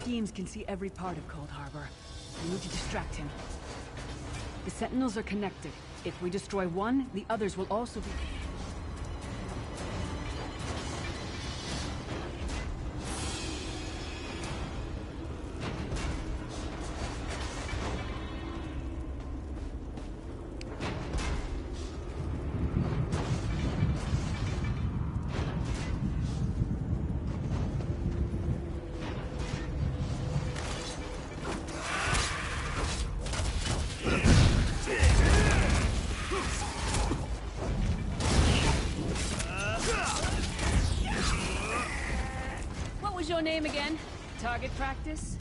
schemes can see every part of Cold Harbor. We need to distract him. The Sentinels are connected. If we destroy one, the others will also be... Your name again? Target practice?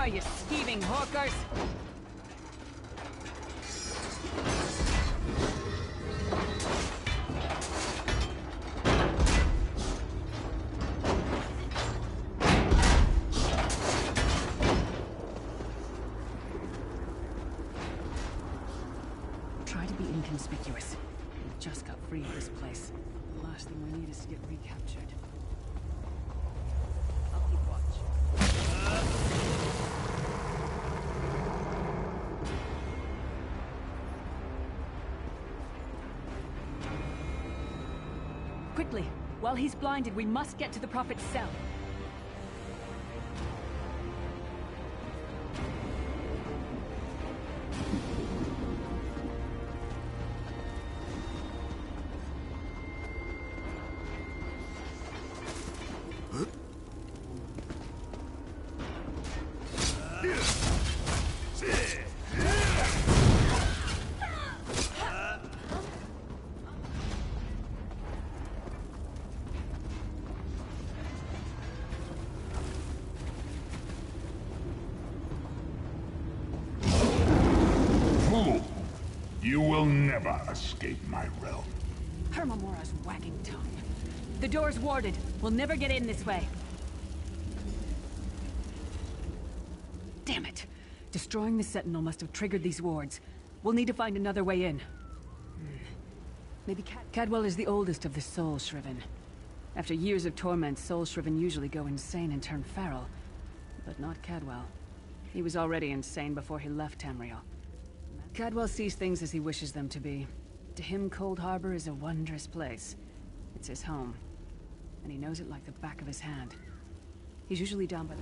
You scheming hawkers! Try to be inconspicuous. We just got free of this place. The last thing we need is to get recaptured. I'll keep watch. Quickly! While he's blinded, we must get to the Prophet's cell. You will never escape my realm. Hermamora's wagging tongue. The door's warded. We'll never get in this way. Damn it! Destroying the Sentinel must have triggered these wards. We'll need to find another way in. Maybe Cadwell is the oldest of the Soul Shriven. After years of torment, Soul Shriven usually go insane and turn feral. But not Cadwell. He was already insane before he left Tamriel. Cadwell sees things as he wishes them to be. To him, Cold Harbor is a wondrous place. It's his home. And he knows it like the back of his hand. He's usually down by the...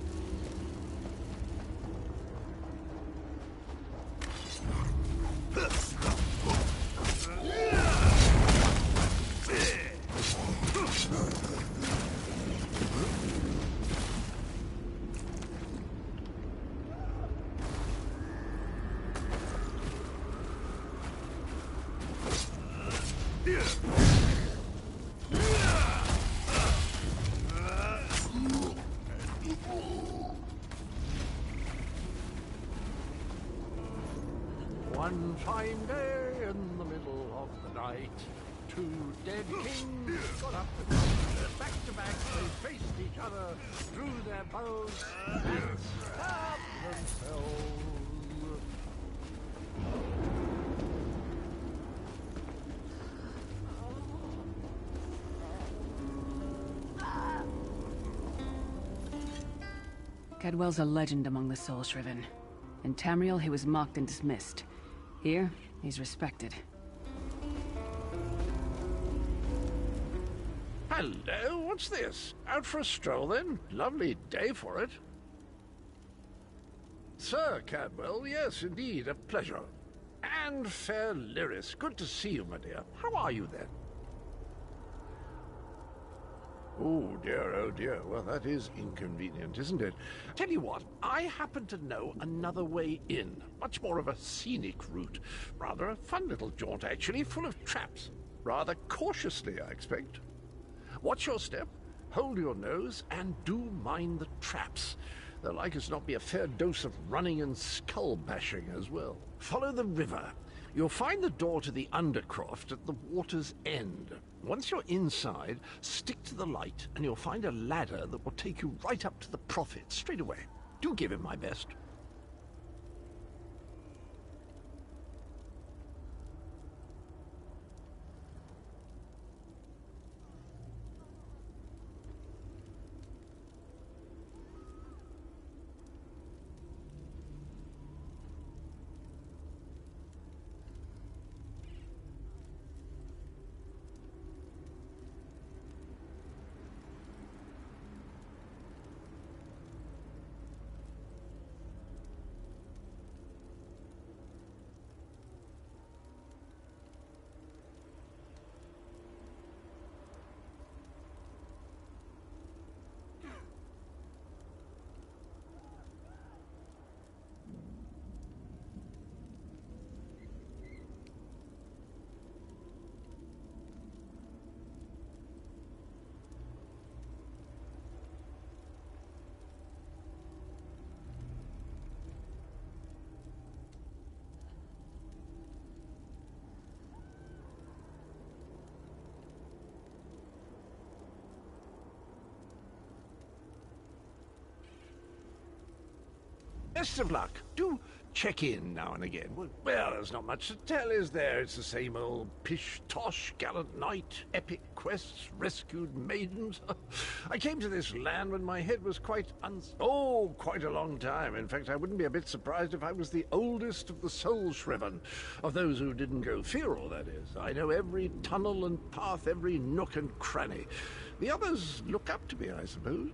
One fine day in the middle of the night, two dead kings got up and back to back. They faced each other, drew their bows, and stabbed themselves. Cadwell's a legend among the Soul-Shriven. In Tamriel, he was mocked and dismissed. Here, he's respected. Hello, what's this? Out for a stroll, then? Lovely day for it. Sir Cadwell, yes, indeed, a pleasure. And fair Lyris, good to see you, my dear. How are you, then? Oh dear, well that is inconvenient, isn't it? Tell you what, I happen to know another way in. Much more of a scenic route. Rather a fun little jaunt, actually, full of traps. Rather cautiously, I expect. Watch your step, hold your nose, and do mind the traps. There'll like as not be a fair dose of running and skull-bashing as well. Follow the river. You'll find the door to the Undercroft at the water's end. Once you're inside, stick to the light, and you'll find a ladder that will take you right up to the Prophet straight away. Do give him my best. Best of luck. Do check in now and again. Well, there's not much to tell, is there? It's the same old pish-tosh, gallant knight, epic quests, rescued maidens. I came to this land when my head was quite quite a long time. In fact, I wouldn't be a bit surprised if I was the oldest of the Soul-Shriven. Of those who didn't go feral, that is. I know every tunnel and path, every nook and cranny. The others look up to me, I suppose.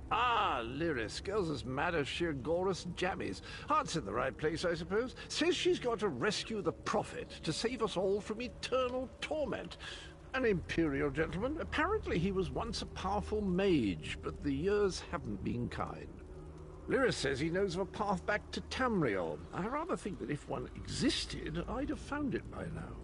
Ah, Lyris, girl's as mad as sheer Gorus jammies. Heart's in the right place, I suppose. Says she's got to rescue the Prophet to save us all from eternal torment. An imperial gentleman. Apparently he was once a powerful mage, but the years haven't been kind. Lyris says he knows of a path back to Tamriel. I rather think that if one existed, I'd have found it by now.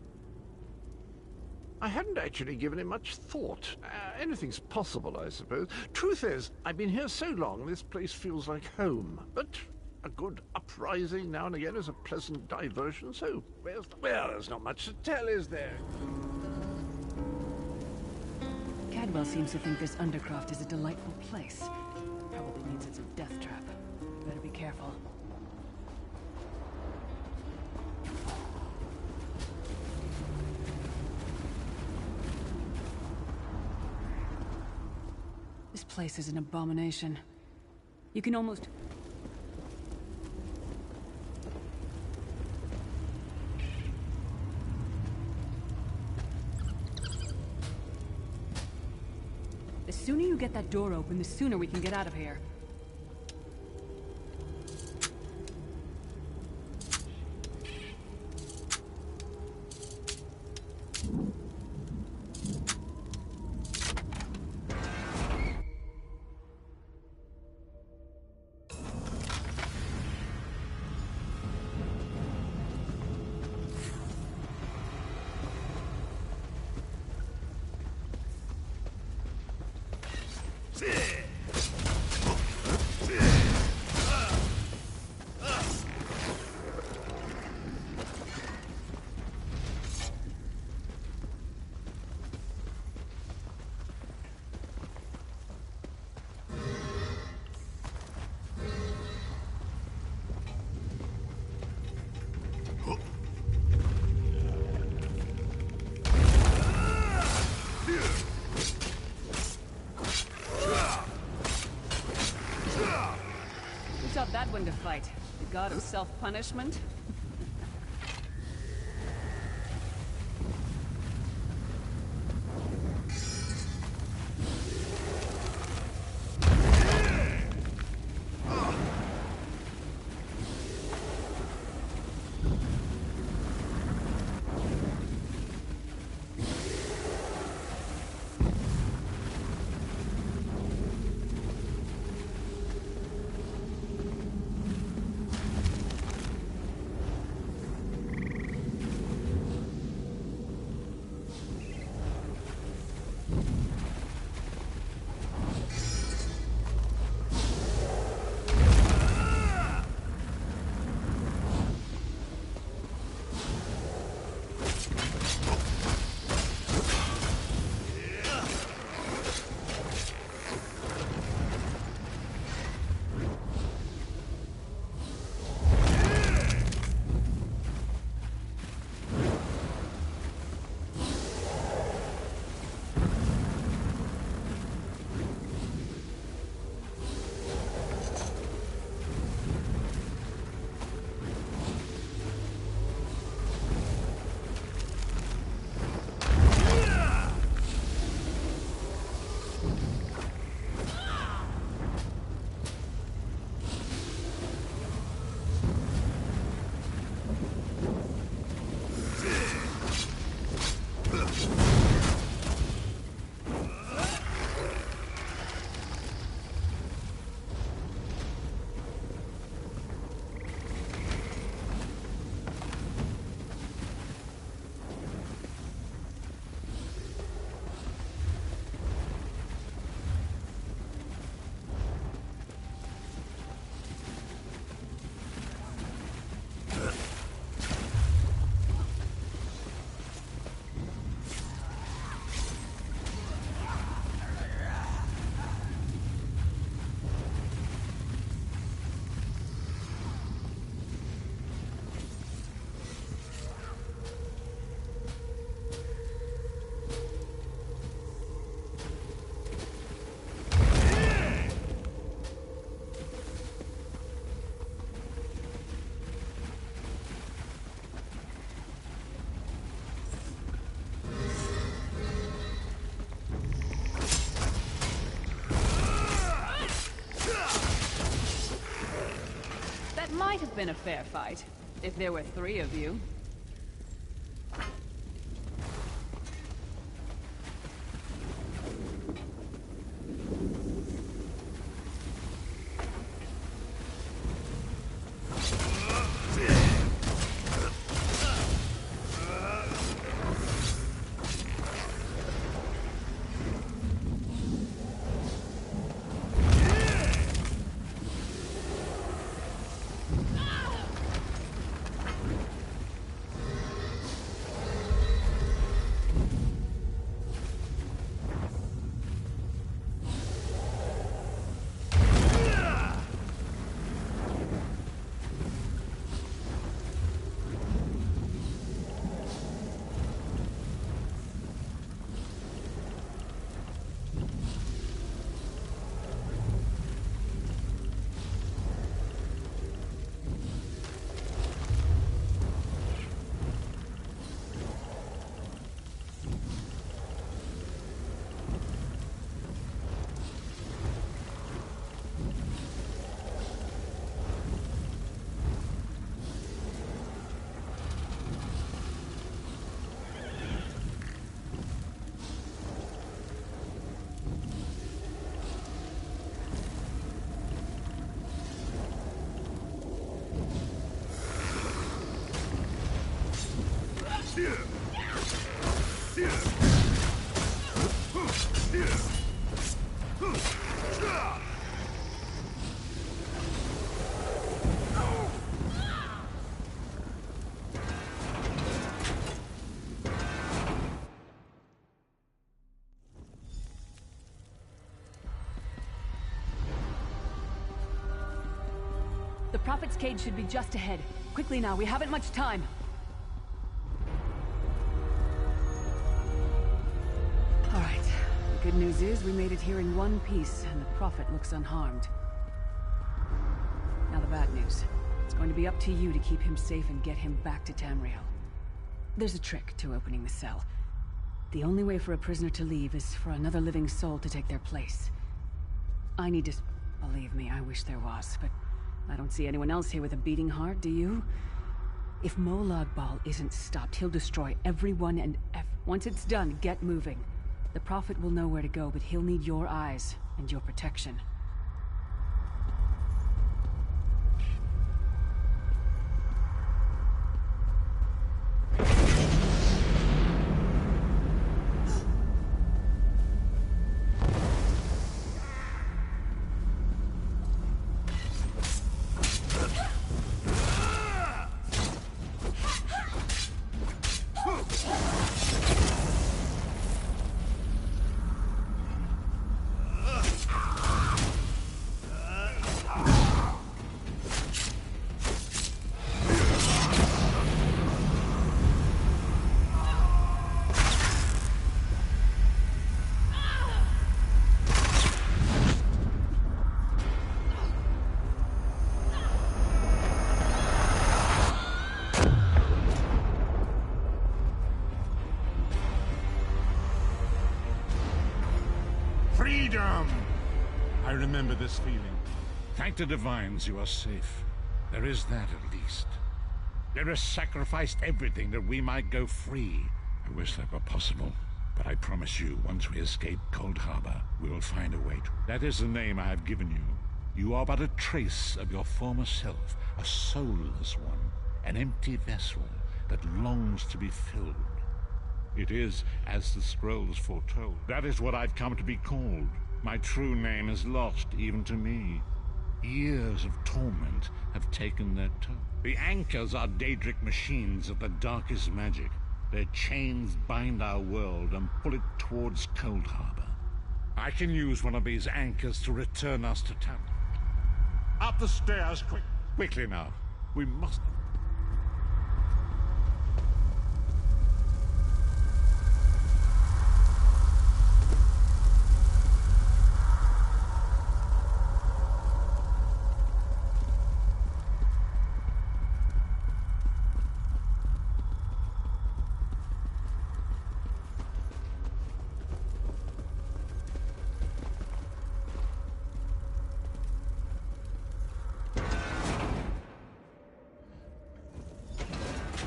I hadn't actually given it much thought. Anything's possible, I suppose. Truth is, I've been here so long, this place feels like home. But a good uprising now and again is a pleasant diversion, so there's not much to tell, is there? Cadwell seems to think this Undercroft is a delightful place. Probably means it's a death trap. Better be careful. This place is an abomination. You can almost... The sooner you get that door open, the sooner we can get out of here. fight? The god of self-punishment? Might have been a fair fight, if there were 3 of you. The Prophet's cage should be just ahead. Quickly now, we haven't much time. All right. The good news is we made it here in one piece, and the Prophet looks unharmed. Now the bad news. It's going to be up to you to keep him safe and get him back to Tamriel. There's a trick to opening the cell. The only way for a prisoner to leave is for another living soul to take their place. I need to... Believe me, I wish there was, but I don't see anyone else here with a beating heart, do you? If Molag Bal isn't stopped, he'll destroy everyone and once it's done, get moving. The Prophet will know where to go, but he'll need your eyes and your protection. Freedom! I remember this feeling. Thank the divines you are safe. There is that at least. There has sacrificed everything that we might go free. I wish that were possible. But I promise you, once we escape Cold Harbor, we will find a way to... That is the name I have given you. You are but a trace of your former self, a soulless one, an empty vessel that longs to be filled. It is, as the scrolls foretold. That is what I've come to be called. My true name is lost, even to me. Years of torment have taken their toll. The anchors are Daedric machines of the darkest magic. Their chains bind our world and pull it towards Cold Harbor. I can use one of these anchors to return us to town. Up the stairs, quickly now. We must...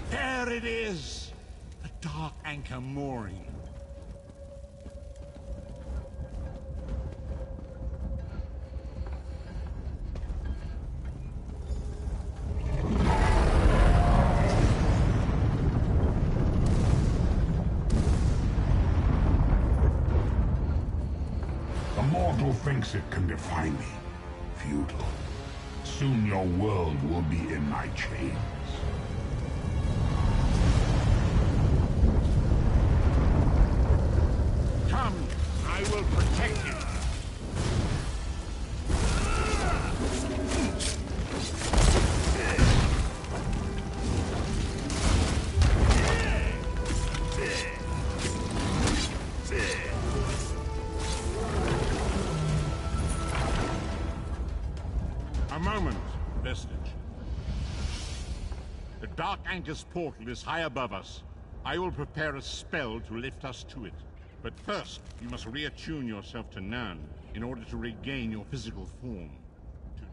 There it is! The dark anchor mooring. The mortal thinks it can defy me. Futile. Soon your world will be in my chains. Come, I will protect you. A moment, Vestige. The Dark Anchor's portal is high above us. I will prepare a spell to lift us to it. But first, you must reattune yourself to Nirn in order to regain your physical form.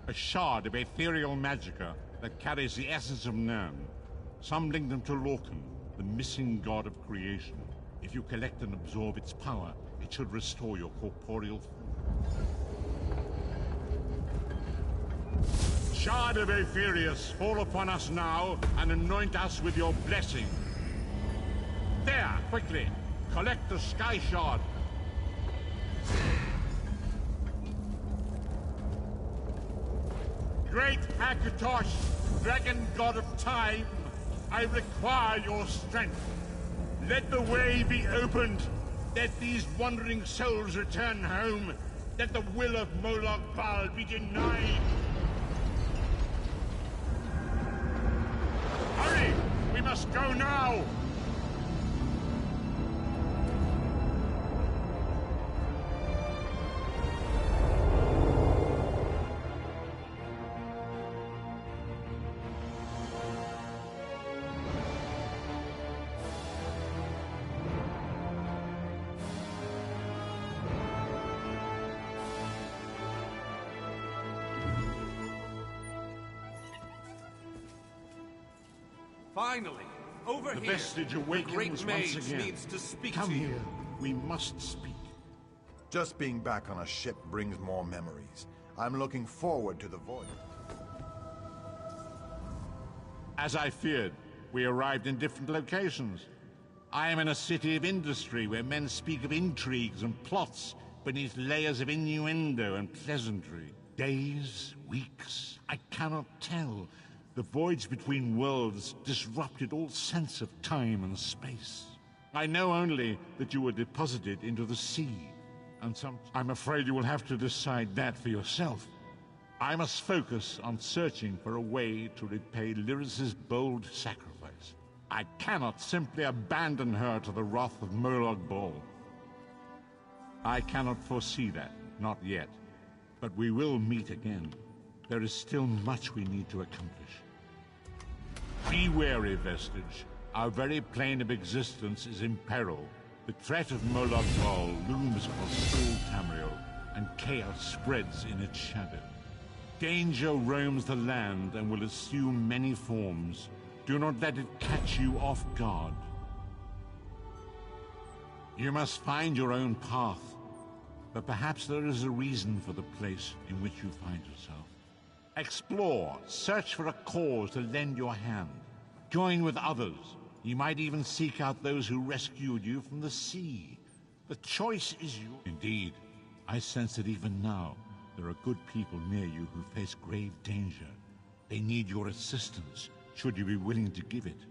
A shard of ethereal magicka that carries the essence of Nirn. Some link them to Lorcan, the missing god of creation. If you collect and absorb its power, it should restore your corporeal form. Shard of Aetherius, fall upon us now and anoint us with your blessing. There, quickly! Collect the Sky Shard. Great Akatosh, dragon god of time, I require your strength. Let the way be opened. Let these wandering souls return home. Let the will of Molag Bal be denied. Hurry! We must go now! Finally, over The here. vestige The awakens great once mage again. needs to speak Come to you. here. We must speak. Just being back on a ship brings more memories. I'm looking forward to the voyage. As I feared, we arrived in different locations. I am in a city of industry where men speak of intrigues and plots beneath layers of innuendo and pleasantry. Days, weeks, I cannot tell. The voids between worlds disrupted all sense of time and space. I know only that you were deposited into the sea, and I'm afraid you will have to decide that for yourself. I must focus on searching for a way to repay Lyris's bold sacrifice. I cannot simply abandon her to the wrath of Molag Bal. I cannot foresee that, not yet. But we will meet again. There is still much we need to accomplish. Be wary, Vestige. Our very plane of existence is in peril. The threat of Molag Bal looms across all Tamriel, and chaos spreads in its shadow. Danger roams the land and will assume many forms. Do not let it catch you off guard. You must find your own path, but perhaps there is a reason for the place in which you find yourself. Explore, search for a cause to lend your hand. Join with others. You might even seek out those who rescued you from the sea. The choice is yours. Indeed, I sense that even now, there are good people near you who face grave danger. They need your assistance, should you be willing to give it.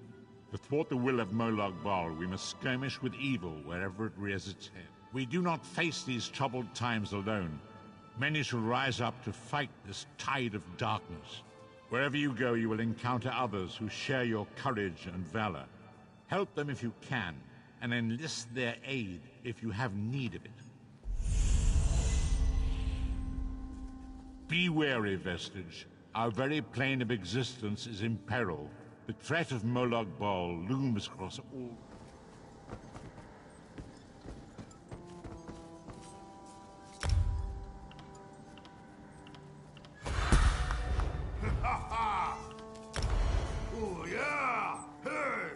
To thwart the will of Molag Bal, we must skirmish with evil wherever it rears its head. We do not face these troubled times alone. Many shall rise up to fight this tide of darkness. Wherever you go, you will encounter others who share your courage and valor. Help them if you can, and enlist their aid if you have need of it. Be wary, Vestige. Our very plane of existence is in peril. The threat of Molag Bal looms across all... Oh, yeah! Hey!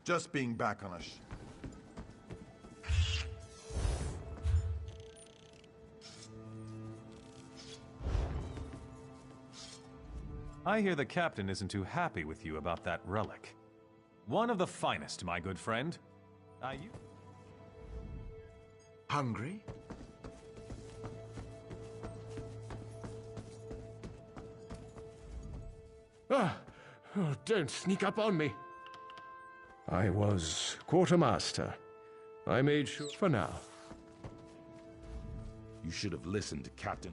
Just being back on a I hear the captain isn't too happy with you about that relic. One of the finest, my good friend. You... Hungry? Oh, don't sneak up on me. I was quartermaster. I made sure for now. You should have listened, Captain.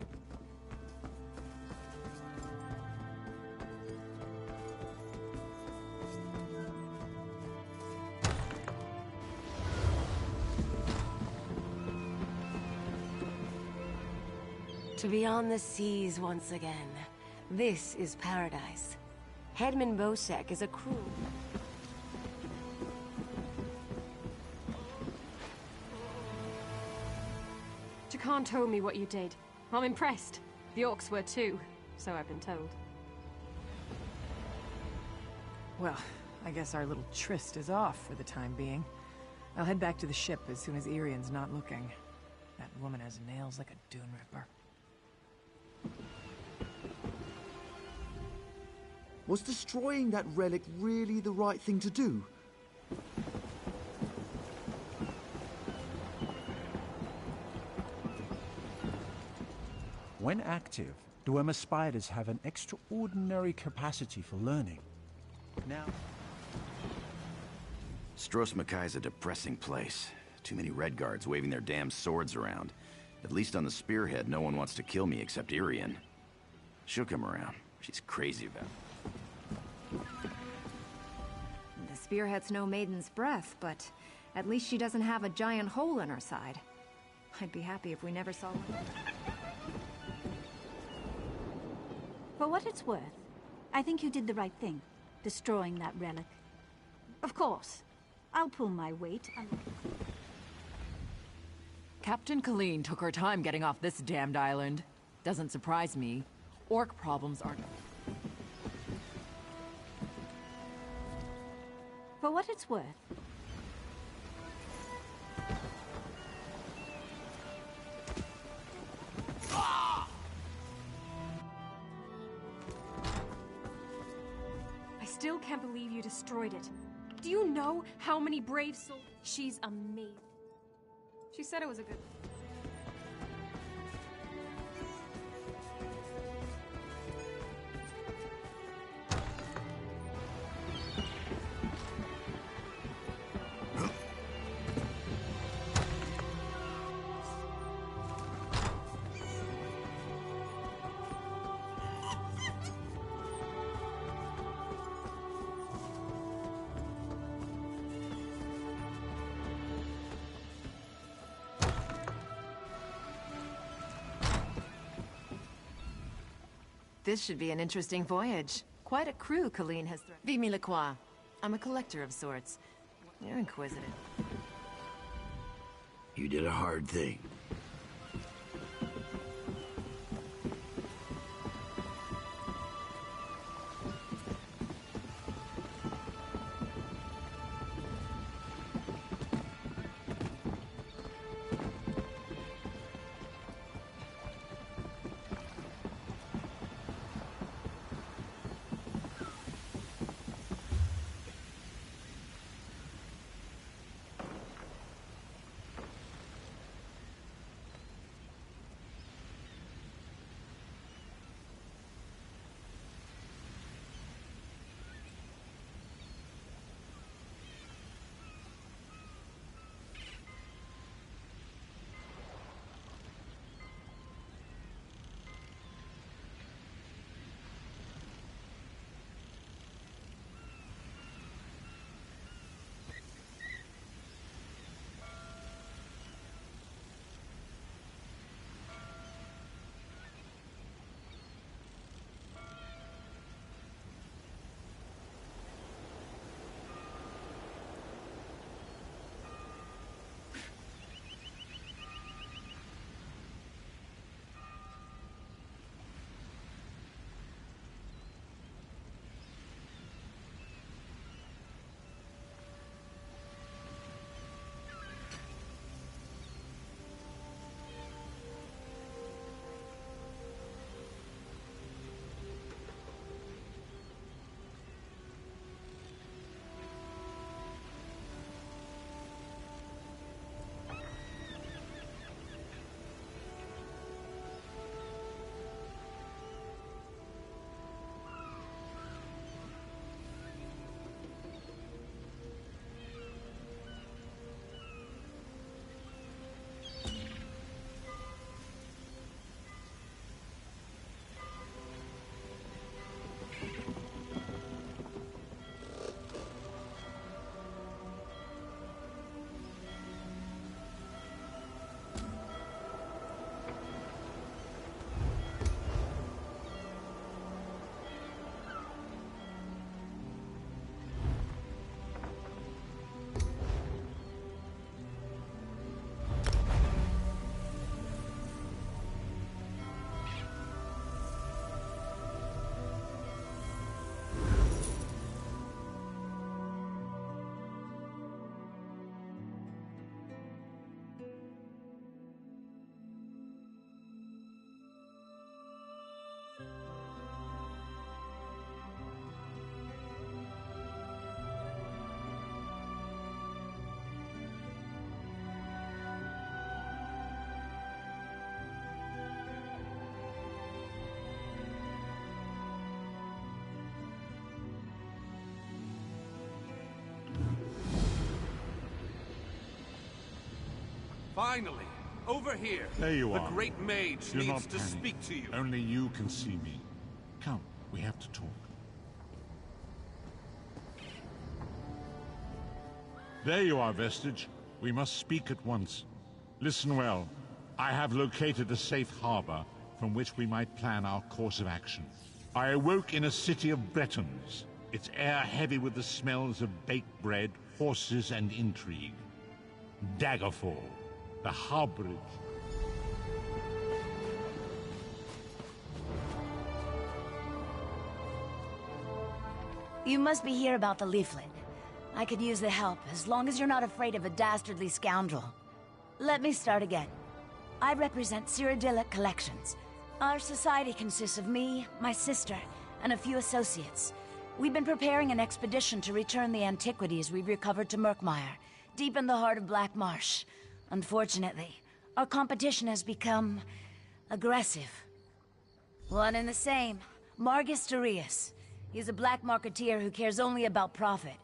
To be on the seas once again. This is paradise. Headman Bosek is a cruel... Jakan told me what you did. I'm impressed. The orcs were too, so I've been told. Well, I guess our little tryst is off for the time being. I'll head back to the ship as soon as Irian's not looking. That woman has nails like a dune ripper. Was destroying that relic really the right thing to do? When active, Dwemer spiders have an extraordinary capacity for learning. Now... Stros Makai's a depressing place. Too many Redguards waving their damn swords around. At least on the spearhead, no one wants to kill me except Irian. She'll come around. She's crazy about it. The spearhead's no maiden's breath, but at least she doesn't have a giant hole in her side. I'd be happy if we never saw one. For what it's worth, I think you did the right thing, destroying that relic. Of course, I'll pull my weight. Captain Colleen took her time getting off this damned island. Doesn't surprise me. Orc problems aren't... For what it's worth. I still can't believe you destroyed it. Do you know how many brave souls... She's amazing. She said it was a good... This should be an interesting voyage. Quite a crew Colleen has thrown. Vimy Lacroix. I'm a collector of sorts. You're inquisitive. You did a hard thing. Finally! Over here! There you are. The great mage Do needs not to panic. speak to you. Only you can see me. Come, we have to talk. There you are, Vestige. We must speak at once. Listen well. I have located a safe harbor from which we might plan our course of action. I awoke in a city of Bretons, its air heavy with the smells of baked bread, horses, and intrigue. Daggerfall, the harborage. You must be here about the leaflet. I could use the help, as long as you're not afraid of a dastardly scoundrel. Let me start again. I represent Cyrodiilic Collections. Our society consists of me, my sister, and a few associates. We've been preparing an expedition to return the antiquities we recovered to Murkmire, deep in the heart of Black Marsh. Unfortunately, our competition has become aggressive. One and the same, Margus Darius. He's a black marketeer who cares only about profit.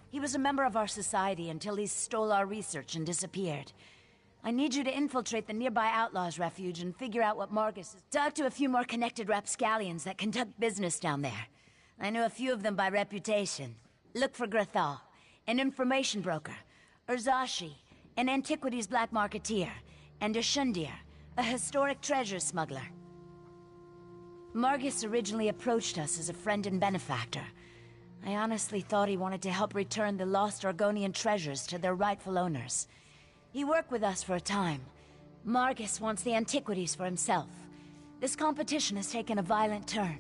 He was a member of our society until he stole our research and disappeared. I need you to infiltrate the nearby Outlaws' refuge and figure out what Margus is. Talk to a few more connected rapscallions that conduct business down there. I know a few of them by reputation. Look for Grathal, an information broker, Urzashi, an antiquities black marketeer, and Ashundir, a historic treasure smuggler. Margus originally approached us as a friend and benefactor. I honestly thought he wanted to help return the lost Argonian treasures to their rightful owners. He worked with us for a time. Margus wants the antiquities for himself. This competition has taken a violent turn.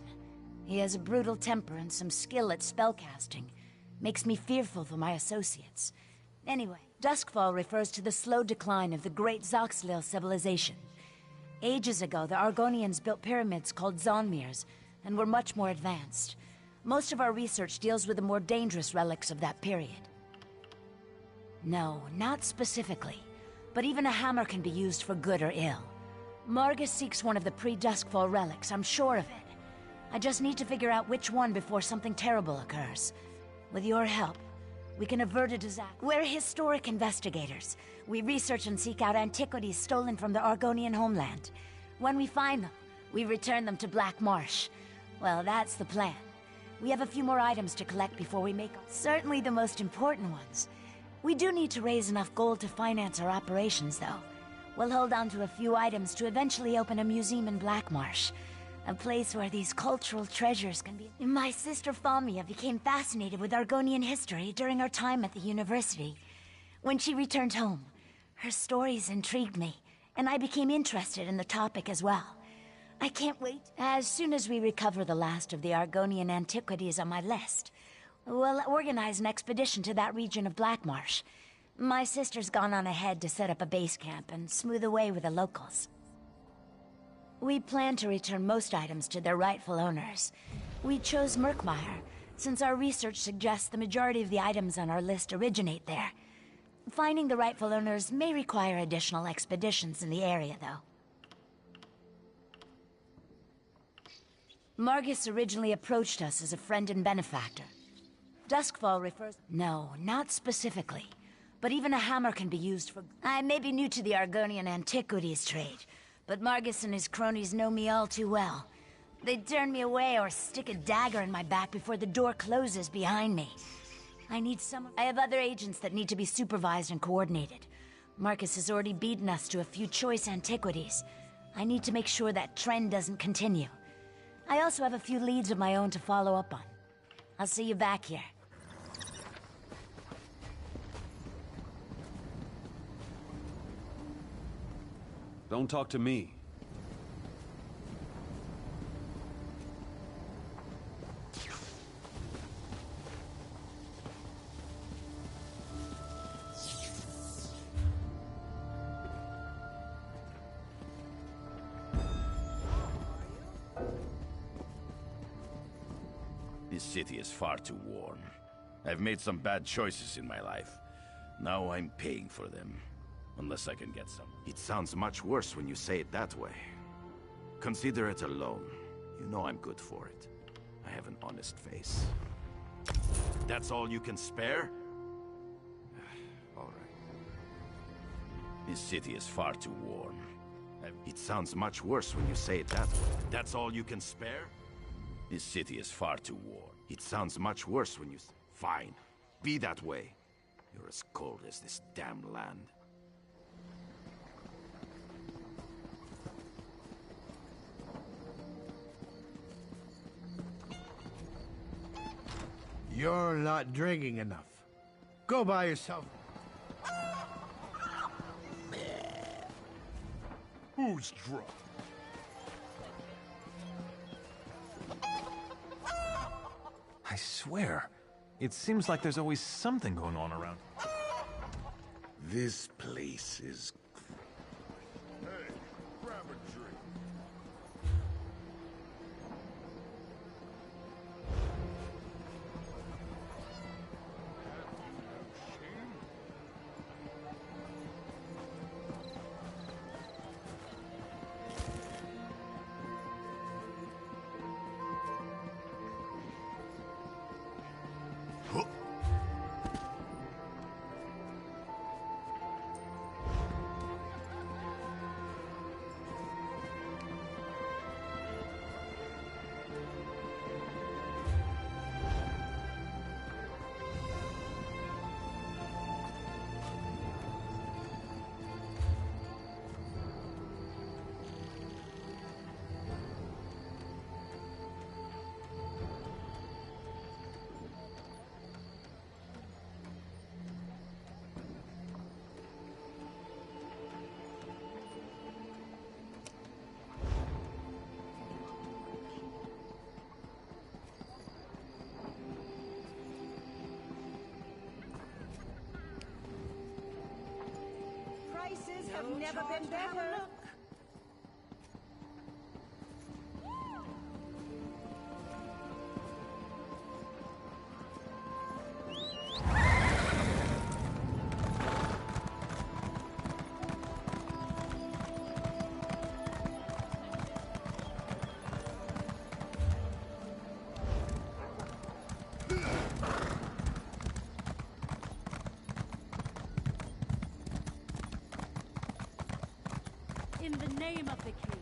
He has a brutal temper and some skill at spellcasting. Makes me fearful for my associates. Anyway, Duskfall refers to the slow decline of the great Zoxlil civilization. Ages ago, the Argonians built pyramids called Zonmirs, and were much more advanced. Most of our research deals with the more dangerous relics of that period. No, not specifically. But even a hammer can be used for good or ill. Margus seeks one of the pre-Duskfall relics, I'm sure of it. I just need to figure out which one before something terrible occurs. With your help, we can avert a disaster. We're historic investigators. We research and seek out antiquities stolen from the Argonian homeland. When we find them, we return them to Black Marsh. Well, that's the plan. We have a few more items to collect before we make certainly the most important ones. We do need to raise enough gold to finance our operations, though. We'll hold on to a few items to eventually open a museum in Black Marsh. A place where these cultural treasures can be... My sister Famia became fascinated with Argonian history during our time at the university. When she returned home, her stories intrigued me, and I became interested in the topic as well. I can't wait. As soon as we recover the last of the Argonian antiquities on my list, we'll organize an expedition to that region of Black Marsh. My sister's gone on ahead to set up a base camp and smooth the way with the locals. We plan to return most items to their rightful owners. We chose Murkmire, since our research suggests the majority of the items on our list originate there. Finding the rightful owners may require additional expeditions in the area, though. Margus originally approached us as a friend and benefactor. Duskfall refers... No, not specifically. But even a hammer can be used for... I may be new to the Argonian antiquities trade, but Margus and his cronies know me all too well. They'd turn me away or stick a dagger in my back before the door closes behind me. I have other agents that need to be supervised and coordinated. Marcus has already beaten us to a few choice antiquities. I need to make sure that trend doesn't continue. I also have a few leads of my own to follow up on. I'll see you back here. Don't talk to me. This city is far too warm. I've made some bad choices in my life. Now I'm paying for them. Unless I can get some. It sounds much worse when you say it that way. Consider it a loan. You know I'm good for it. I have an honest face. That's all you can spare? All right. This city is far too warm. It sounds much worse when you say it that way. That's all you can spare? This city is far too warm. It sounds much worse when you... Fine. Be that way. You're as cold as this damn land. You're not drinking enough. Go buy yourself... Who's drunk? I swear, it seems like there's always something going on around. This place is... Hey, grab a drink. Prices have never been better. In the name of the king.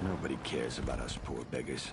Nobody cares about us poor beggars.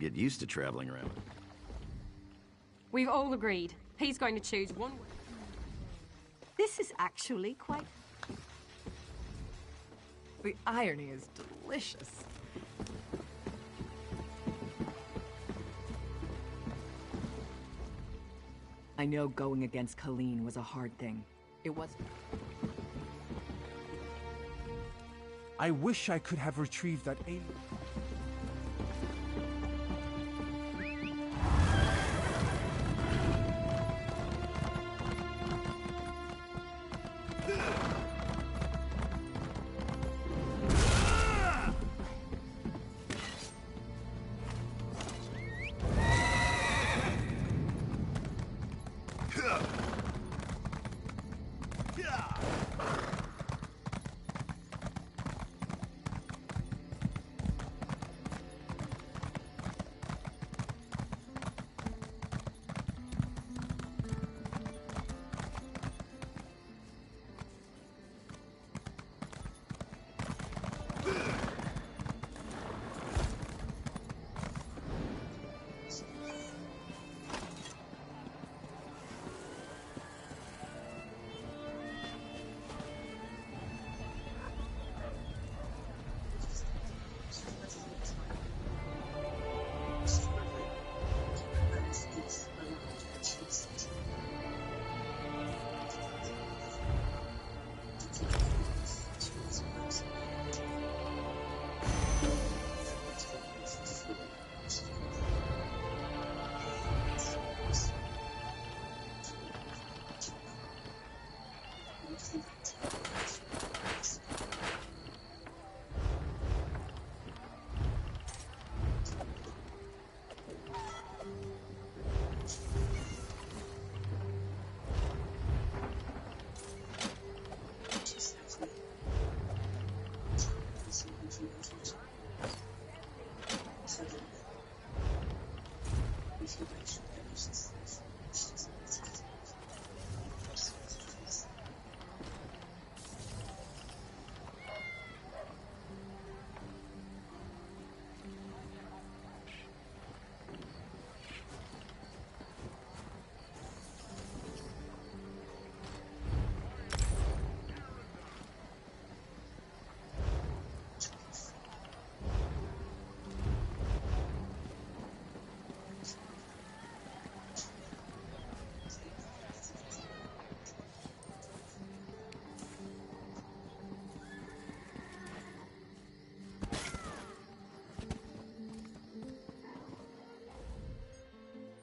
get used to traveling around. We've all agreed. He's going to choose one way. This is actually quite... The irony is delicious. I know going against Colleen was a hard thing. It was... I wish I could have retrieved that alien...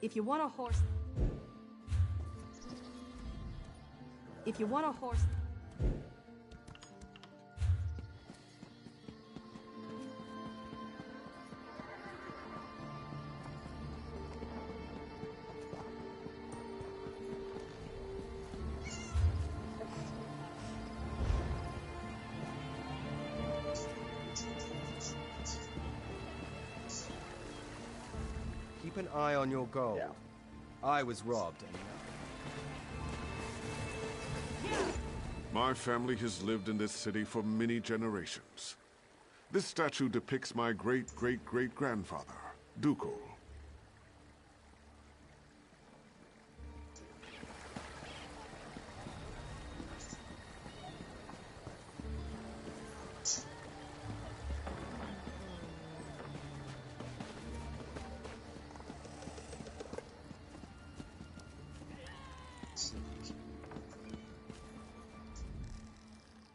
If you want a horse... If you want a horse... Keep an eye on your gold. Yeah. I was robbed. My family has lived in this city for many generations. This statue depicts my great-great-great-grandfather, Ducal.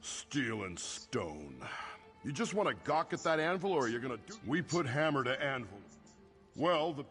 Steel and stone. You just want to gawk at that anvil, or you're gonna do... We put hammer to anvil. Well, the...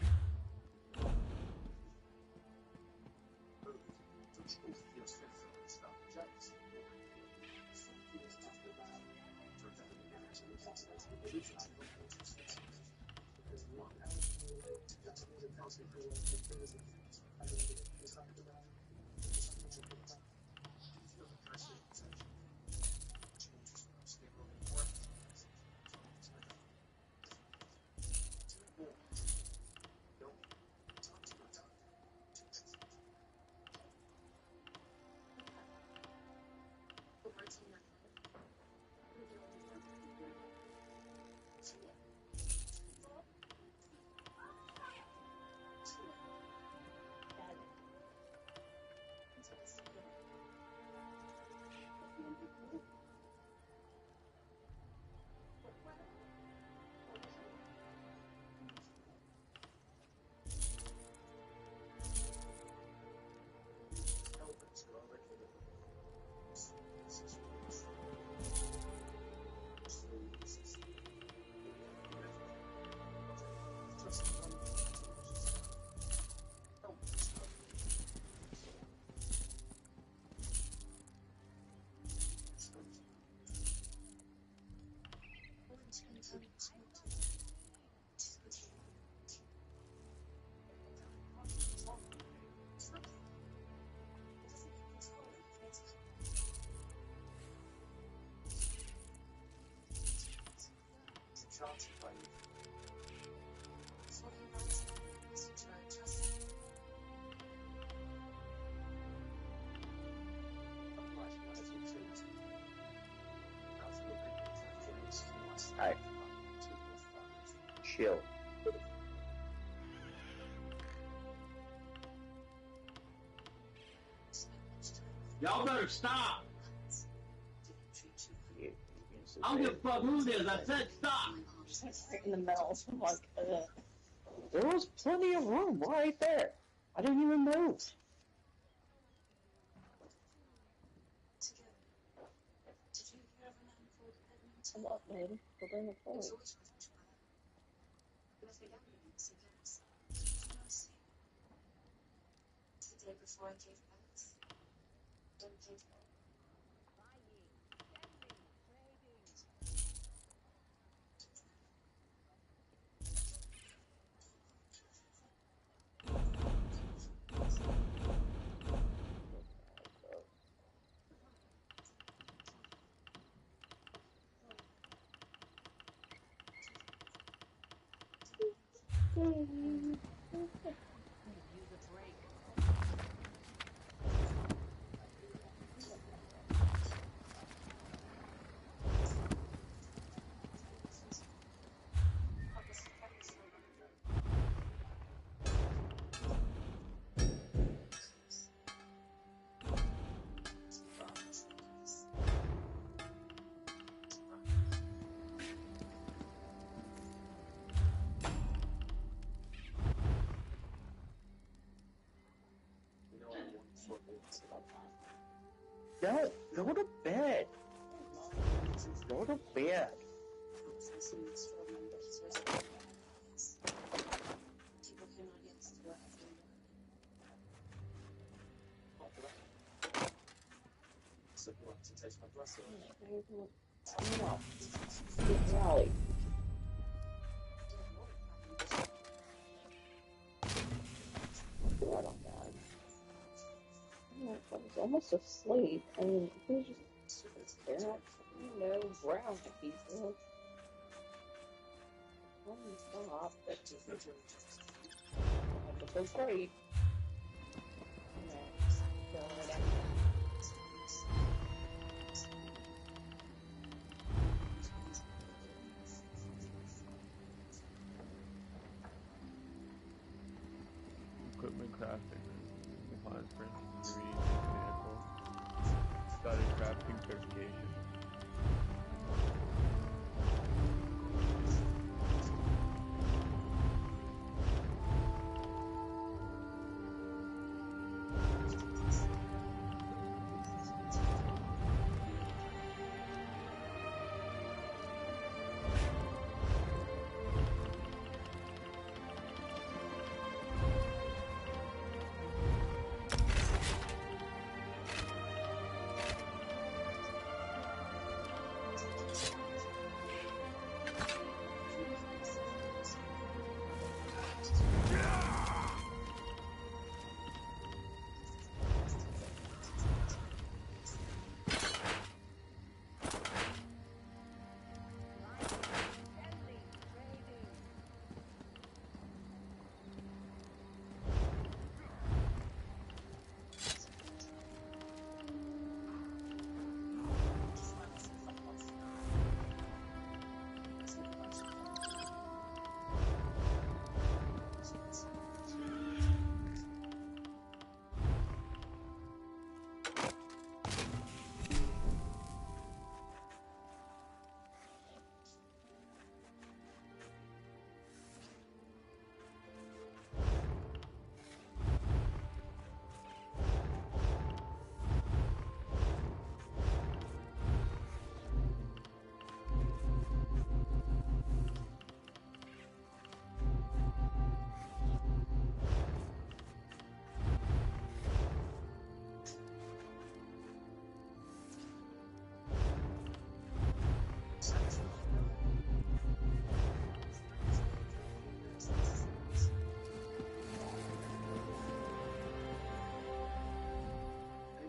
Alright. Chill. Y'all better stop! I don't give a fuck who it is, I said stop! Right in the middle. I'm like, there was plenty of room right there. I didn't even move. Come up, lady. We'll bring it forward. The day before I gave birth. Go to bed. Go to bed. Rally. I was almost asleep, and he was just staring at, ground like he's doing. Stop. That's so great. Equipment crafting. Defines French ingredients example. Started crafting certification.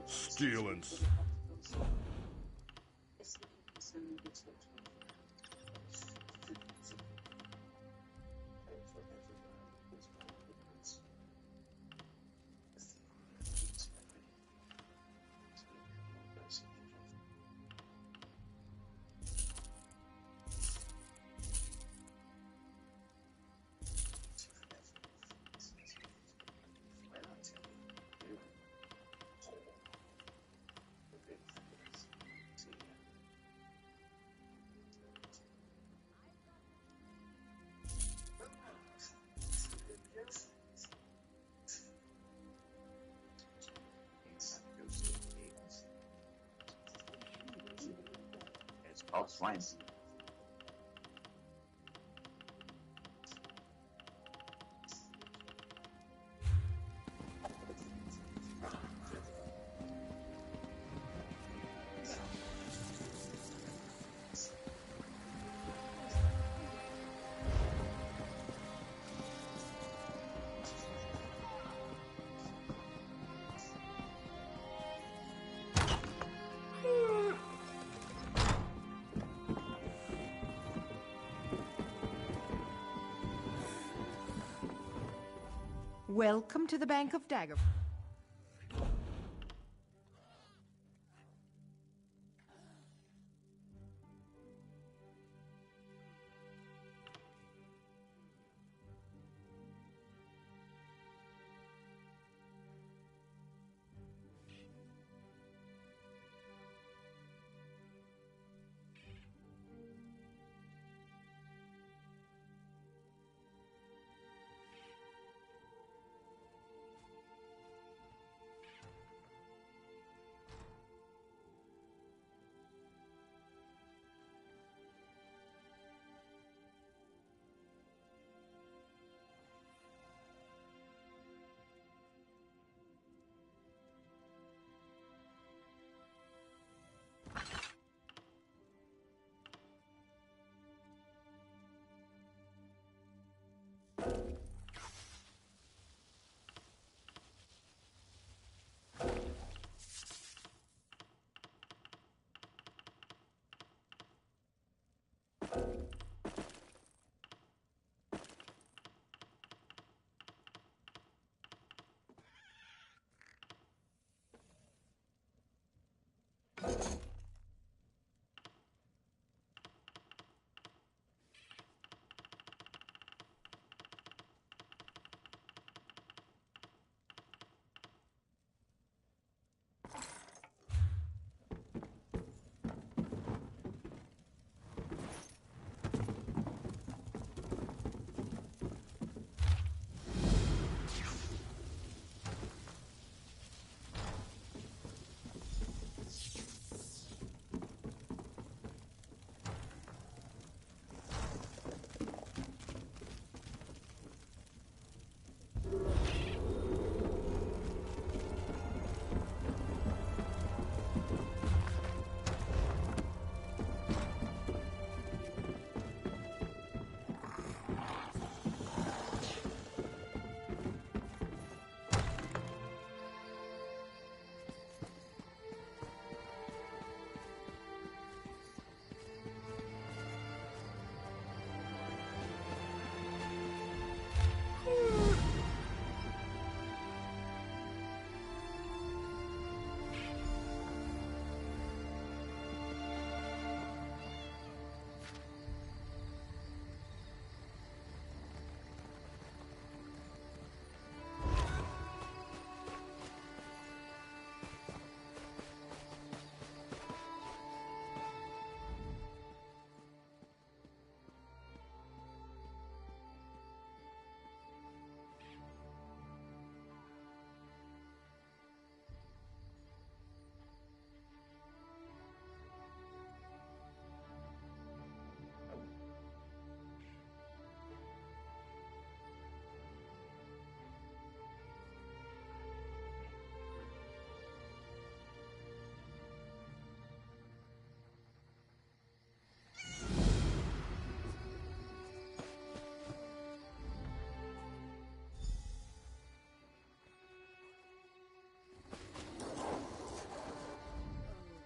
Stealing. Oh, it's fine. Welcome to the Bank of Dagger.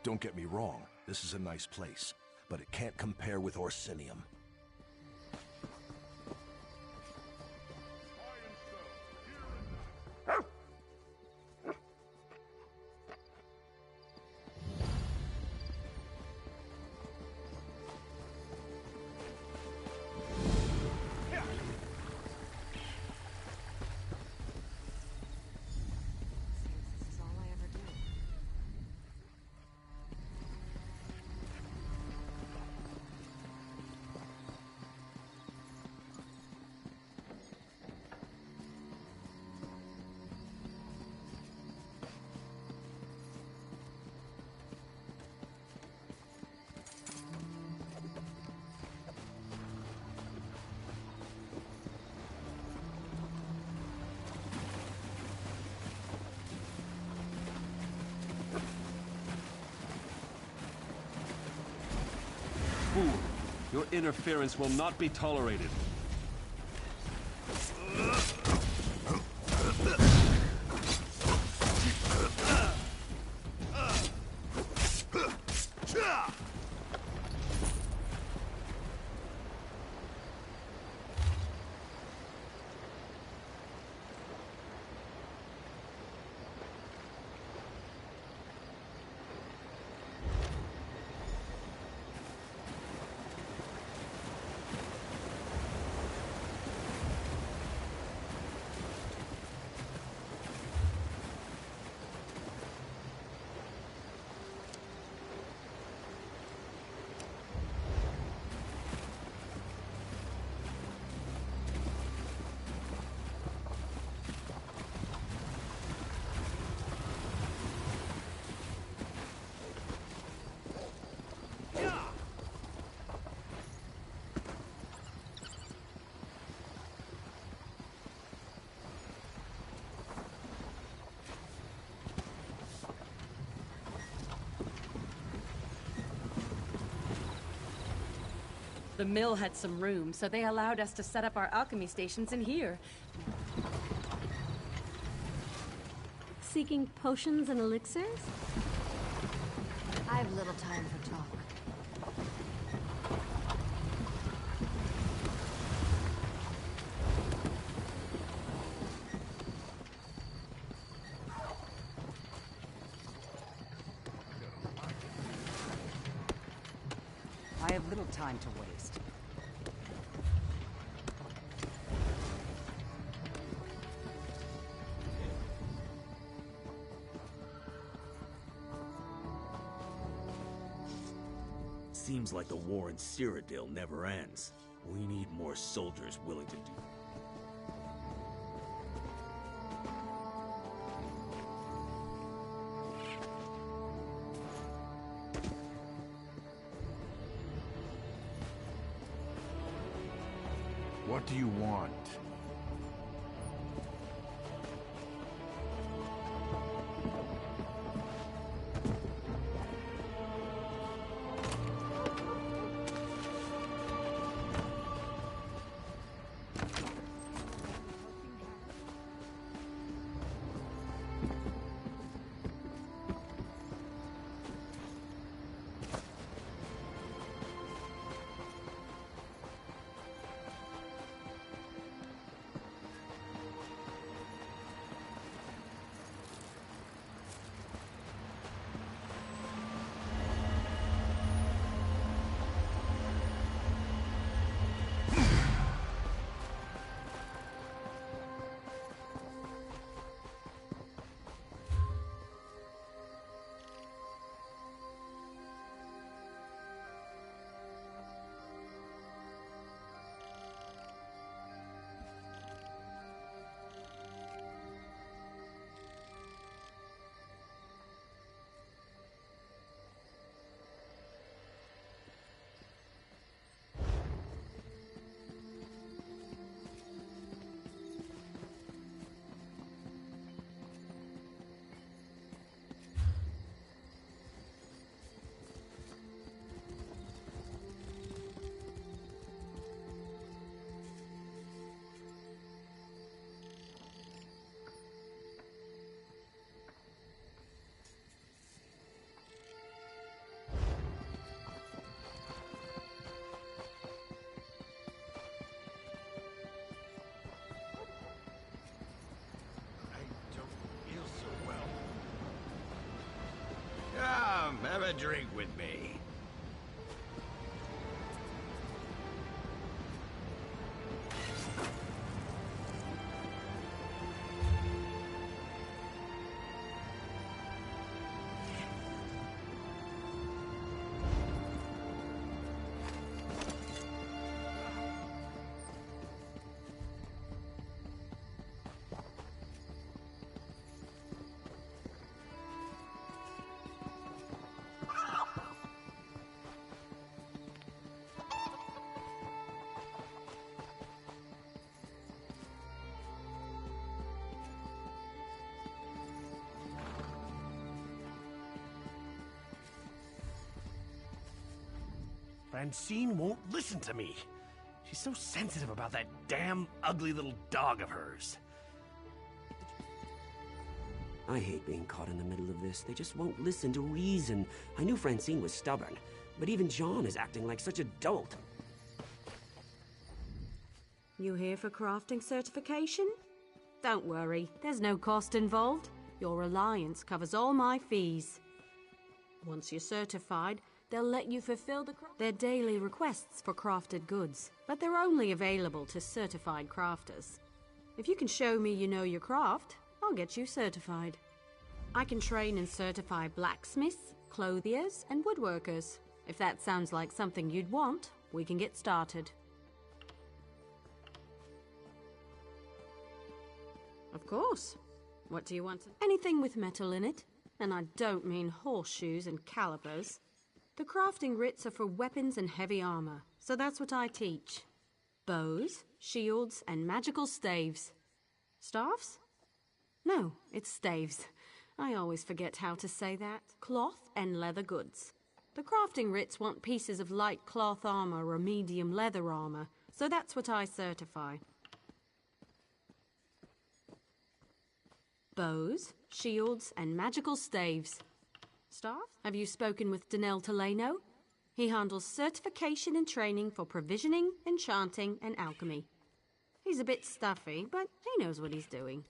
Don't get me wrong, this is a nice place, but it can't compare with Orsinium. Your interference will not be tolerated. The mill had some room, so they allowed us to set up our alchemy stations in here. Seeking potions and elixirs? I have little time for talk. I have little time to waste. Seems like the war in Cyrodiil never ends. We need more soldiers willing to do. What do you want? Come, have a drink with me. Francine won't listen to me. She's so sensitive about that damn ugly little dog of hers. I hate being caught in the middle of this. They just won't listen to reason. I knew Francine was stubborn, but even John is acting like such a dolt. You here for crafting certification? Don't worry, there's no cost involved. Your alliance covers all my fees. Once you're certified, they'll let you fulfill their daily requests for crafted goods, but they're only available to certified crafters. If you can show me you know your craft, I'll get you certified. I can train and certify blacksmiths, clothiers, and woodworkers. If that sounds like something you'd want, we can get started. Of course. What do you want? Anything with metal in it. And I don't mean horseshoes and calipers. The crafting writs are for weapons and heavy armor, so that's what I teach. Bows, shields, and magical staves. Staffs? No, it's staves. I always forget how to say that. Cloth and leather goods. The crafting writs want pieces of light cloth armor or medium leather armor, so that's what I certify. Bows, shields, and magical staves. Staff? Have you spoken with Danel Teleno? He handles certification and training for provisioning, enchanting, and alchemy. He's a bit stuffy, but he knows what he's doing.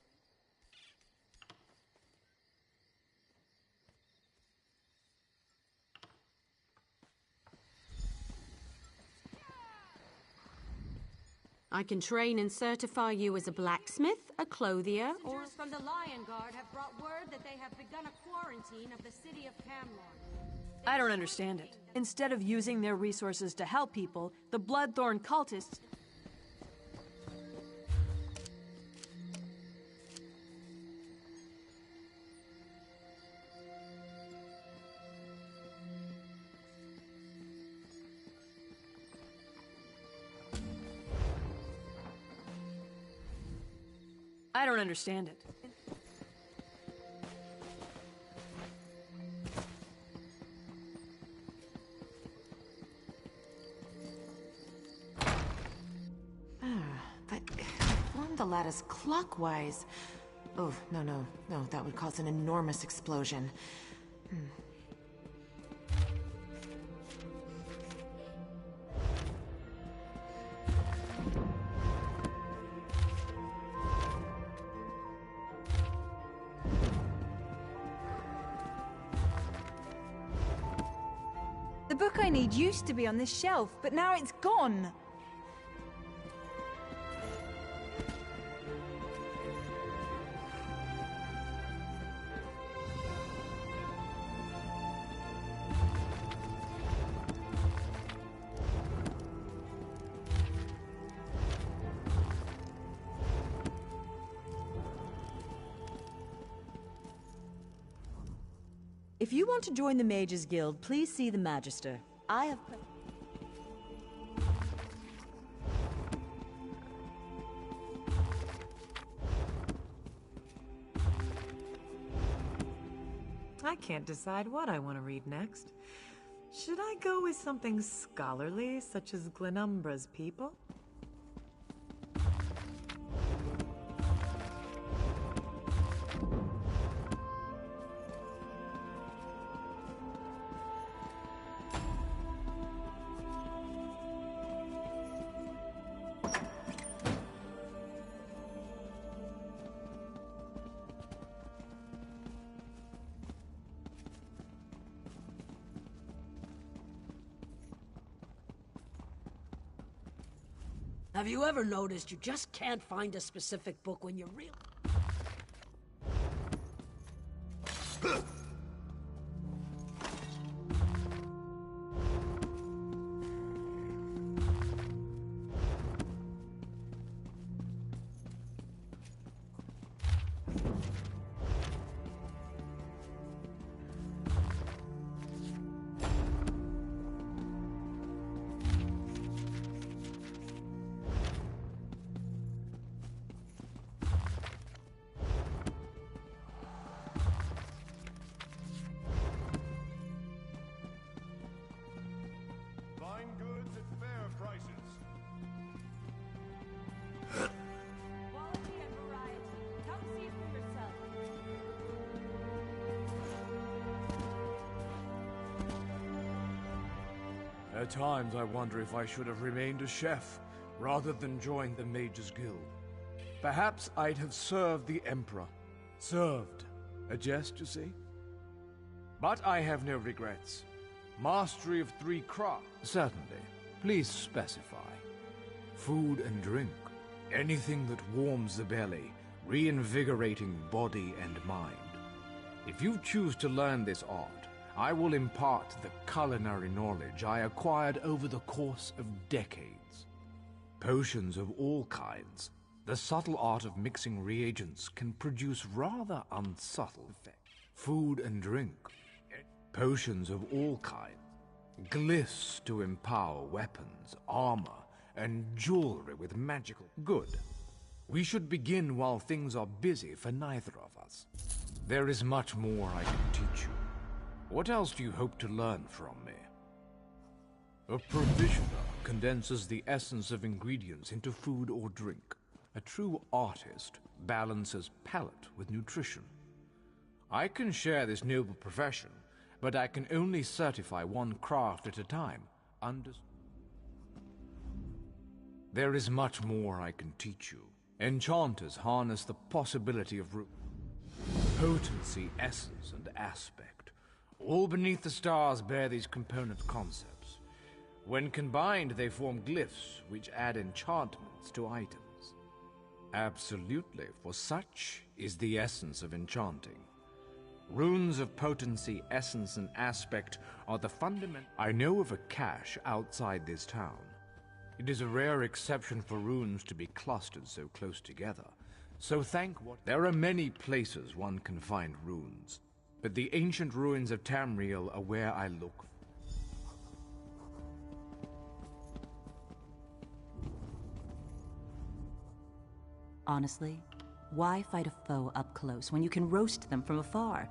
I can train and certify you as a blacksmith, a clothier, or... Messengers from the Lion Guard have brought word that they have begun a quarantine of the city of Camlorn. I don't understand it. Instead of using their resources to help people, the Bloodthorn cultists... I don't understand it. But form the lattice clockwise. Oh, no, that would cause an enormous explosion. The book I need used to be on this shelf, but now it's gone. If you want to join the Mages Guild, please see the Magister. I have... I can't decide what I want to read next. Should I go with something scholarly, such as Glenumbra's People? Have you ever noticed you just can't find a specific book when you're real? Find good. At times I wonder if I should have remained a chef, rather than join the Mages Guild. Perhaps I'd have served the Emperor. Served. A jest, you see? But I have no regrets. Mastery of 3 crafts. Certainly. Please specify. Food and drink. Anything that warms the belly, reinvigorating body and mind. If you choose to learn this art, I will impart the culinary knowledge I acquired over the course of decades. Potions of all kinds. The subtle art of mixing reagents can produce rather unsubtle effects. Food and drink. Potions of all kinds. Glyphs to empower weapons, armor, and jewelry with magical... Good. We should begin while things are busy for neither of us. There is much more I can teach you. What else do you hope to learn from me? A provisioner condenses the essence of ingredients into food or drink. A true artist balances palate with nutrition. I can share this noble profession, but I can only certify one craft at a time. There is much more I can teach you. Enchanters harness the possibility of potency, essence, and aspect. All beneath the stars bear these component concepts. When combined, they form glyphs, which add enchantments to items. Absolutely, for such is the essence of enchanting. Runes of potency, essence, and aspect are the fundament. I know of a cache outside this town. It is a rare exception for runes to be clustered so close together. So there are many places one can find runes, but the ancient ruins of Tamriel are where I look. Honestly, why fight a foe up close when you can roast them from afar?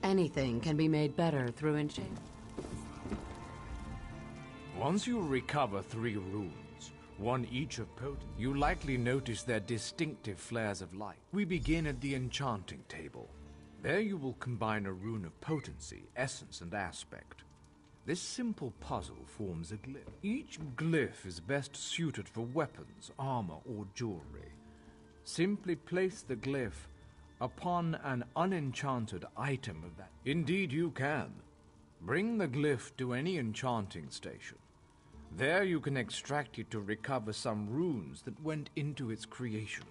Anything can be made better through enchantment. Once you recover 3 runes, one each of potent, you likely notice their distinctive flares of light. We begin at the enchanting table. There you will combine a rune of potency, essence, and aspect. This simple puzzle forms a glyph. Each glyph is best suited for weapons, armor, or jewelry. Simply place the glyph upon an unenchanted item of that. Indeed you can. Bring the glyph to any enchanting station. There you can extract it to recover some runes that went into its creation.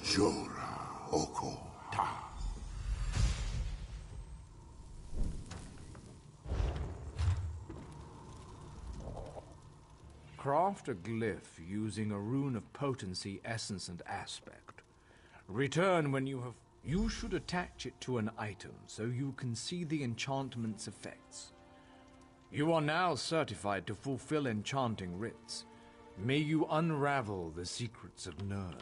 Jora Oko Ta. Craft a glyph using a rune of potency, essence, and aspect. Return when you have... You should attach it to an item so you can see the enchantment's effects. You are now certified to fulfill enchanting rites. May you unravel the secrets of Nirn.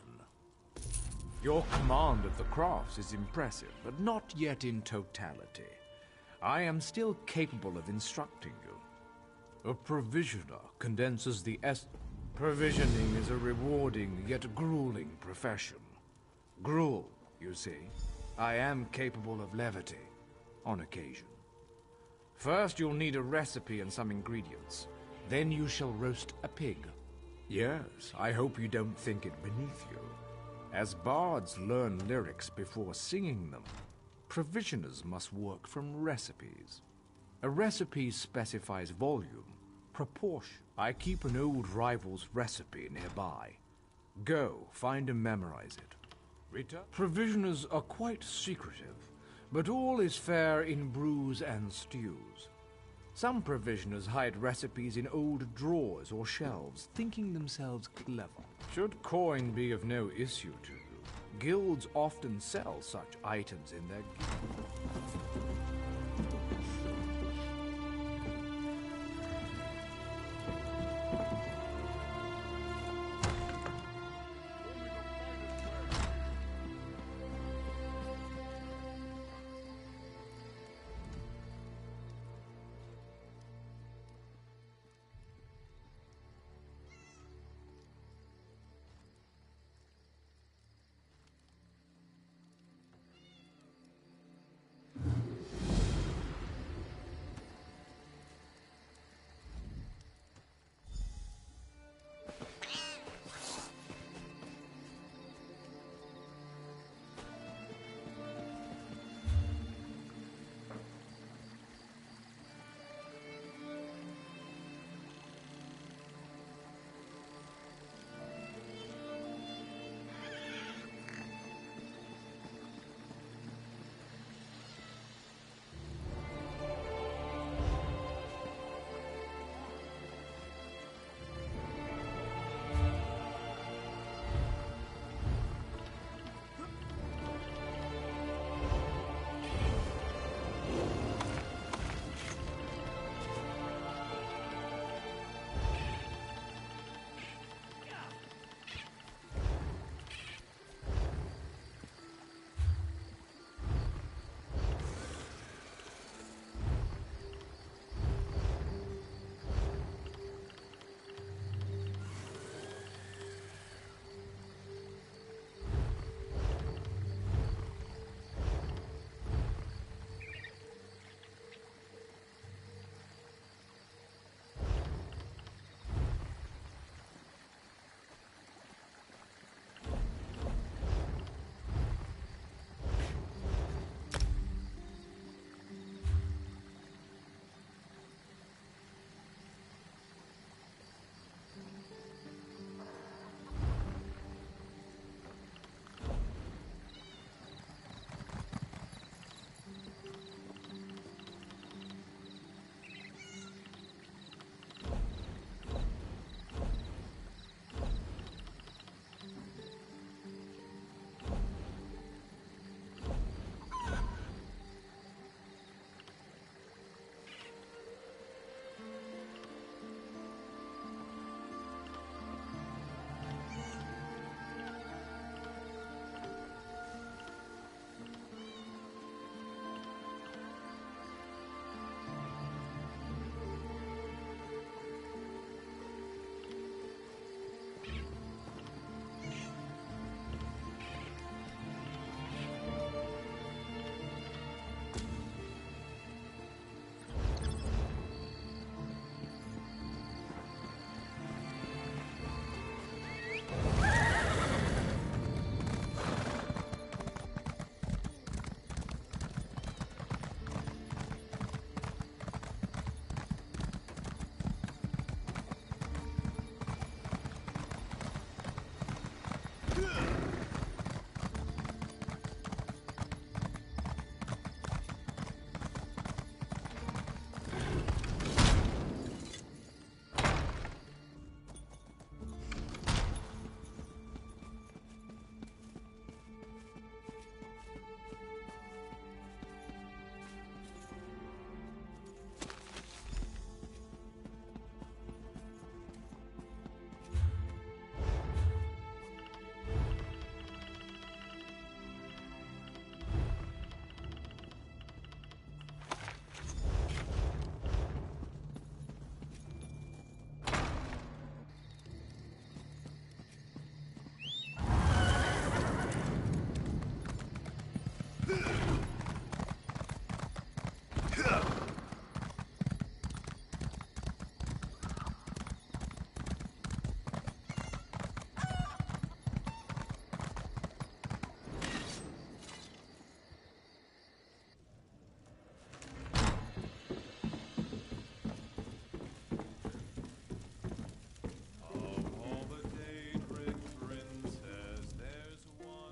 Your command of the crafts is impressive, but not yet in totality. I am still capable of instructing you. A provisioner condenses the Provisioning is a rewarding yet grueling profession. Gruel, you see. I am capable of levity, on occasion. First you'll need a recipe and some ingredients. Then you shall roast a pig. Yes, I hope you don't think it beneath you. As bards learn lyrics before singing them, provisioners must work from recipes. A recipe specifies volume, proportion. I keep an old rival's recipe nearby. Go, find and memorize it. Provisioners are quite secretive, but all is fair in brews and stews. Some provisioners hide recipes in old drawers or shelves, thinking themselves clever. Should coin be of no issue to you, guilds often sell such items in their guild.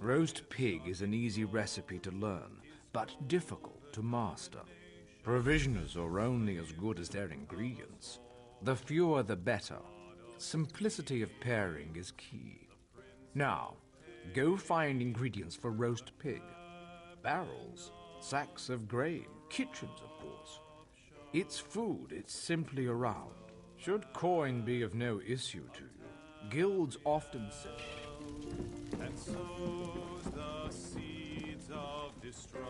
Roast pig is an easy recipe to learn, but difficult to master. Provisioners are only as good as their ingredients. The fewer the better. Simplicity of pairing is key. Now, go find ingredients for roast pig. Barrels, sacks of grain, kitchens, of course. It's food, it's simply around. Should coin be of no issue to you, guilds often say... And sows the seeds of destruction.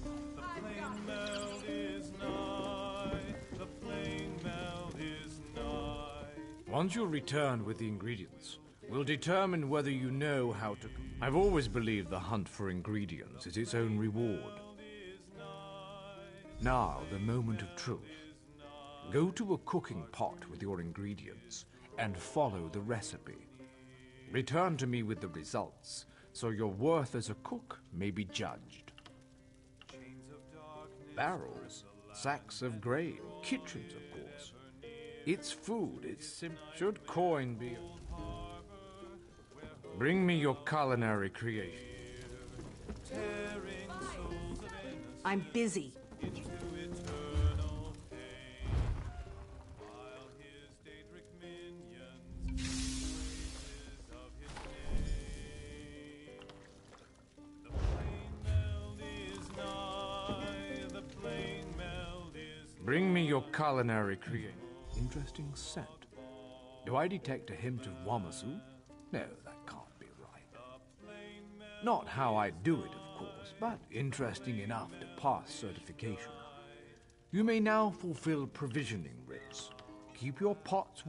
The flame meld is nigh. The flame meld is nigh. Once you return with the ingredients, we'll determine whether you know how to... I've always believed the hunt for ingredients is its own reward. Now, the moment of truth. Go to a cooking pot with your ingredients and follow the recipe. Return to me with the results, so your worth as a cook may be judged. Barrels, sacks of grain, kitchens, of course. It's food, it's simple. Should coin be... Bring me your culinary creation. I'm busy. Bring me your culinary creation. Interesting scent. Do I detect a hint of Wamasu? No, that can't be right. Not how I do it, of course, but interesting enough to pass certification. You may now fulfill provisioning rites. Keep your pots...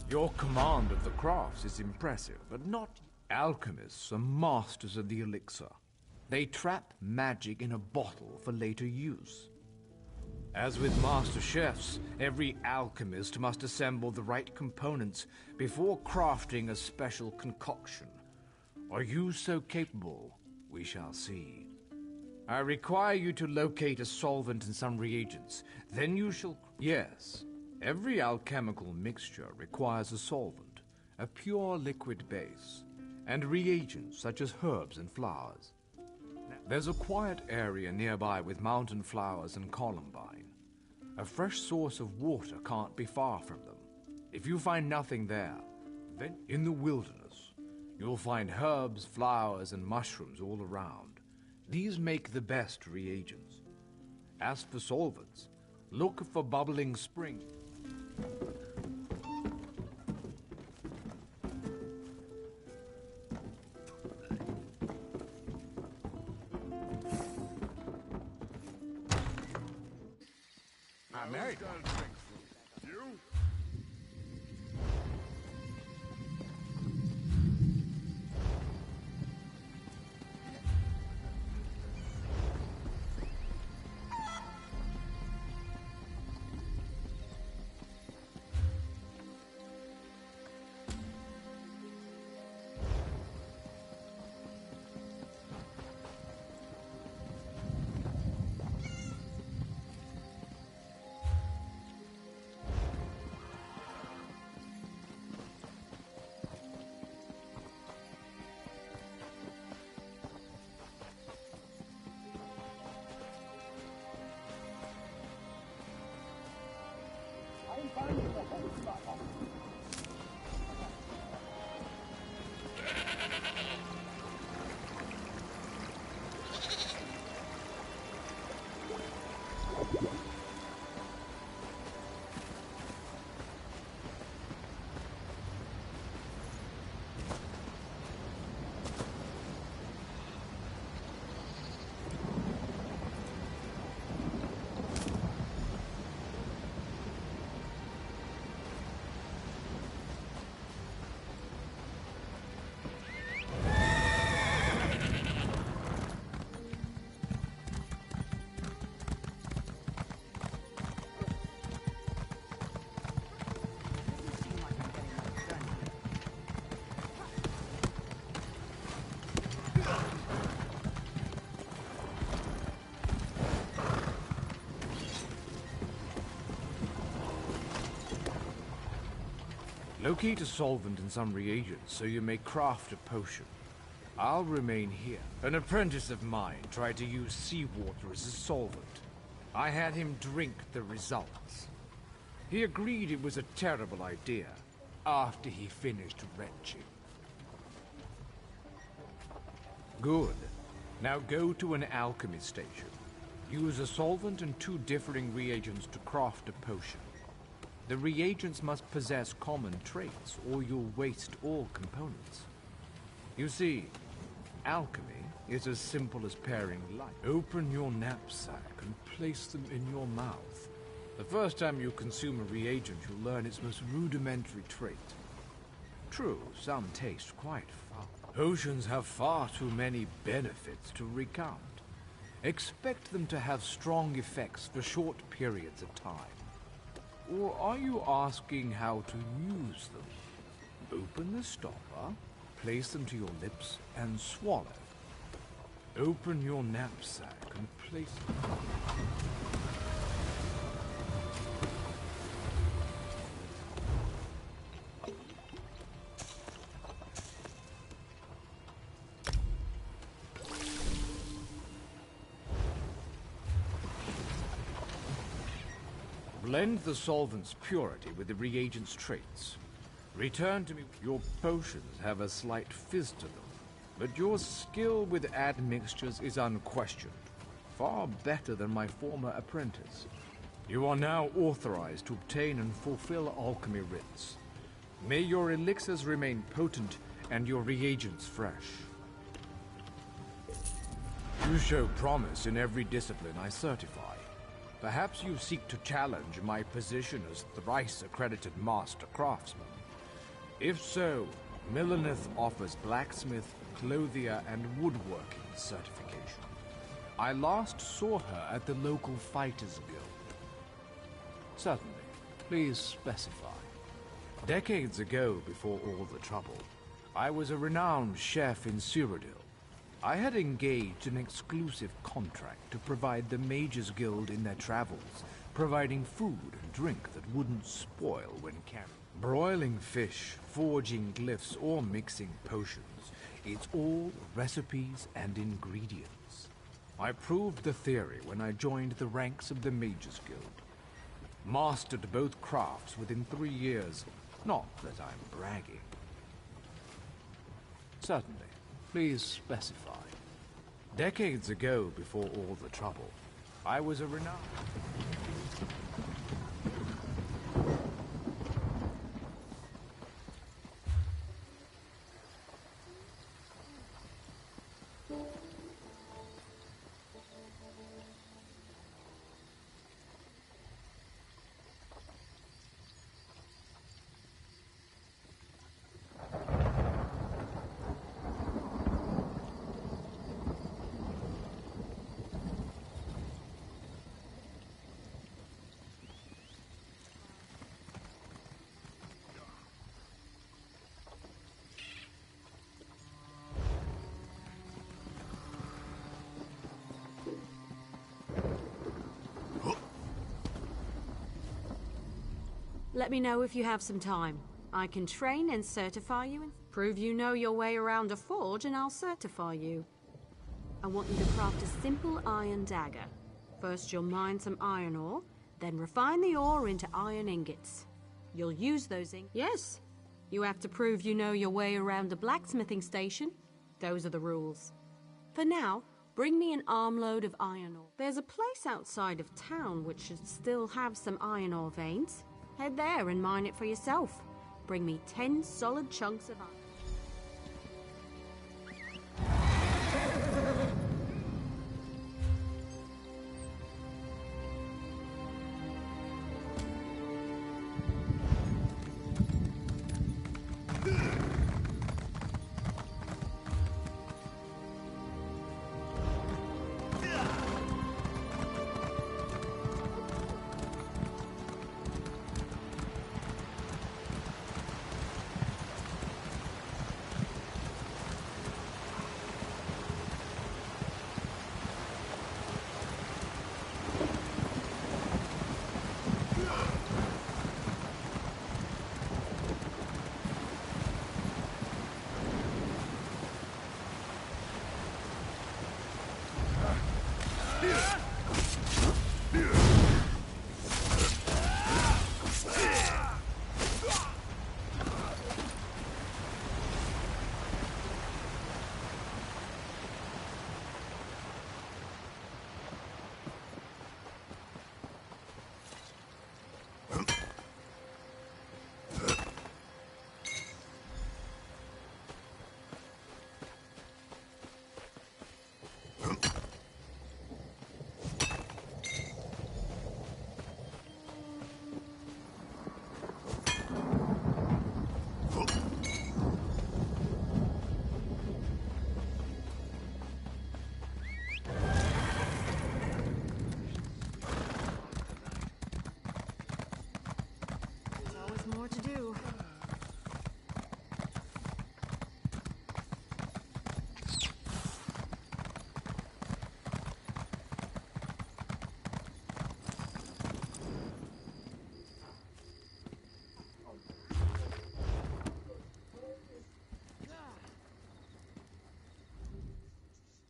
Your command of the crafts is impressive, but not... Alchemists are masters of the elixir. They trap magic in a bottle for later use. As with master chefs, every alchemist must assemble the right components before crafting a special concoction. Are you so capable? We shall see. I require you to locate a solvent and some reagents. Then you shall... Yes, every alchemical mixture requires a solvent, a pure liquid base, and reagents such as herbs and flowers. There's a quiet area nearby with mountain flowers and columbine. A fresh source of water can't be far from them. If you find nothing there, then in the wilderness, you'll find herbs, flowers, and mushrooms all around. These make the best reagents. As for solvents, look for bubbling spring. I'm married. You? Locate a solvent and some reagents so you may craft a potion. I'll remain here. An apprentice of mine tried to use seawater as a solvent. I had him drink the results. He agreed it was a terrible idea after he finished retching. Good. Now go to an alchemy station. Use a solvent and 2 differing reagents to craft a potion. The reagents must possess common traits, or you'll waste all components. You see, alchemy is as simple as pairing light. Open your knapsack and place them in your mouth. The first time you consume a reagent, you'll learn its most rudimentary trait. True, some taste quite foul. Potions have far too many benefits to recount. Expect them to have strong effects for short periods of time. Or are you asking how to use them? Open the stopper, place them to your lips, and swallow. Open your knapsack and place them... Blend the solvent's purity with the reagent's traits. Return to me. Your potions have a slight fizz to them, but your skill with admixtures is unquestioned. Far better than my former apprentice. You are now authorized to obtain and fulfill alchemy writs. May your elixirs remain potent and your reagents fresh. You show promise in every discipline I certify. Perhaps you seek to challenge my position as thrice-accredited master craftsman. If so, Millenith offers blacksmith, clothier, and woodworking certification. I last saw her at the local Fighters Guild. Certainly. Please specify. Decades ago, before all the trouble, I was a renowned chef in Cyrodiil. I had engaged an exclusive contract to provide the Mages Guild in their travels, providing food and drink that wouldn't spoil when carried. Broiling fish, forging glyphs, or mixing potions, it's all recipes and ingredients. I proved the theory when I joined the ranks of the Mages Guild. Mastered both crafts within 3 years, not that I'm bragging. Certainly. Please specify. Decades ago, before all the trouble, I was a renowned... Let me know if you have some time. I can train and certify you and prove you know your way around a forge, and I'll certify you. I want you to craft a simple iron dagger. First you'll mine some iron ore, then refine the ore into iron ingots. You'll use those ingots. Yes. You have to prove you know your way around a blacksmithing station. Those are the rules. For now, bring me an armload of iron ore. There's a place outside of town which should still have some iron ore veins. Head there and mine it for yourself. Bring me 10 solid chunks of iron.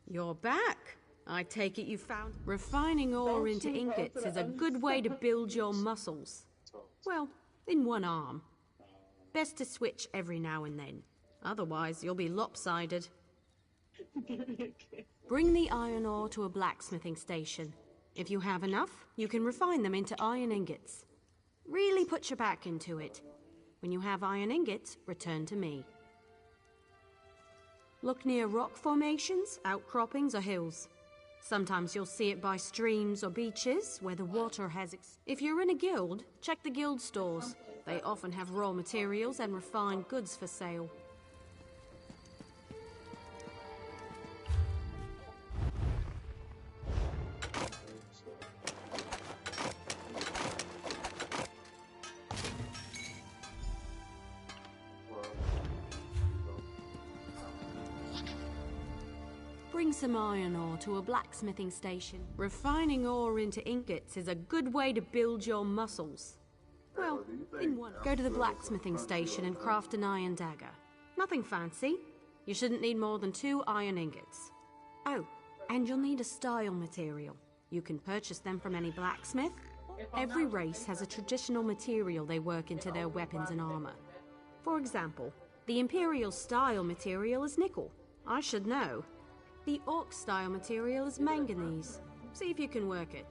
You're back. I take it you found... Refining ore into ingots is a good way to build your muscles. Well, in one arm. Best to switch every now and then. Otherwise, you'll be lopsided. Bring the iron ore to a blacksmithing station. If you have enough, you can refine them into iron ingots. Really put your back into it. When you have iron ingots, return to me. Look near rock formations, outcroppings, or hills. Sometimes you'll see it by streams or beaches where the water has... If you're in a guild, check the guild stores. They often have raw materials and refined goods for sale. Bring some iron ore to a blacksmithing station. Refining ore into ingots is a good way to build your muscles. Well, in one. Go to the blacksmithing station and craft an iron dagger. Nothing fancy. You shouldn't need more than 2 iron ingots. Oh, and you'll need a style material. You can purchase them from any blacksmith. Every race has a traditional material they work into their weapons and armor. For example, the Imperial style material is nickel. I should know. The Orc style material is manganese. See if you can work it.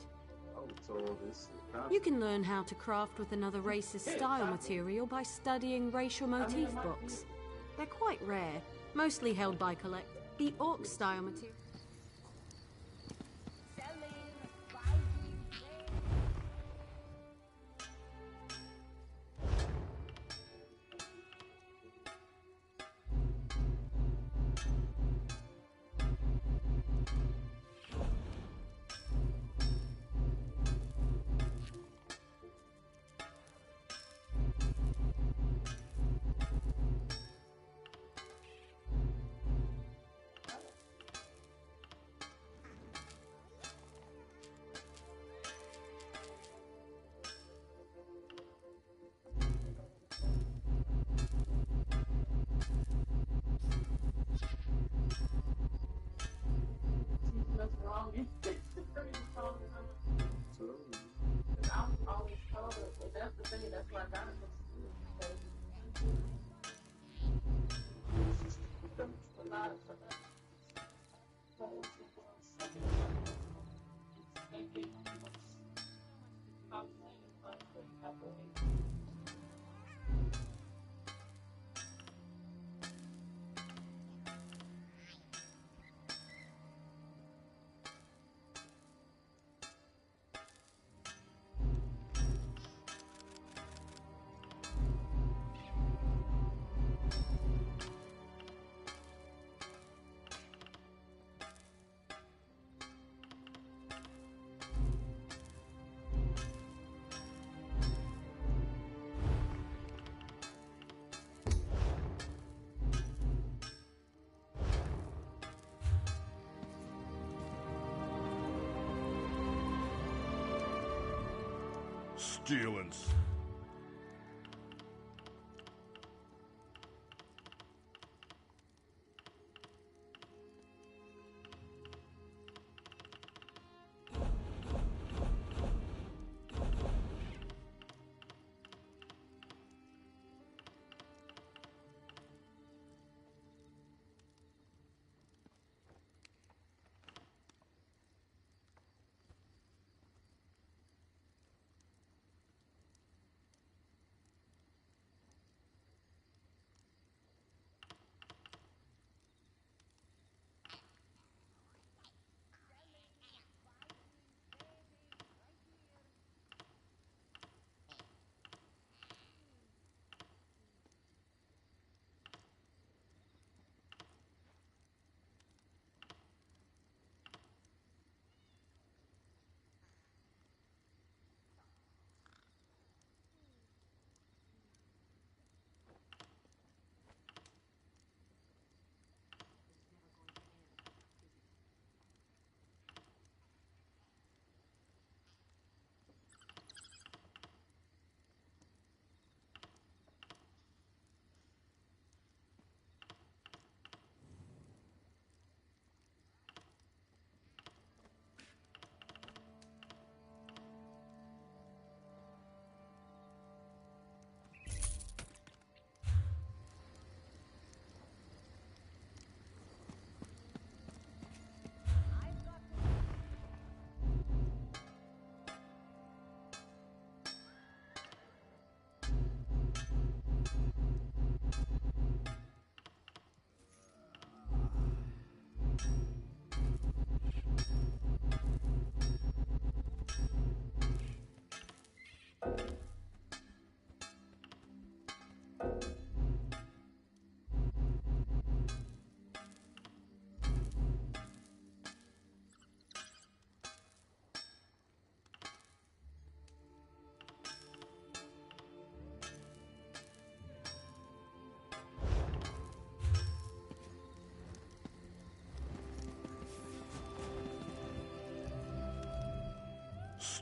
You can learn how to craft with another race's style material by studying racial motif books. They're quite rare, mostly held by collectors. The Orc style material... Stealings.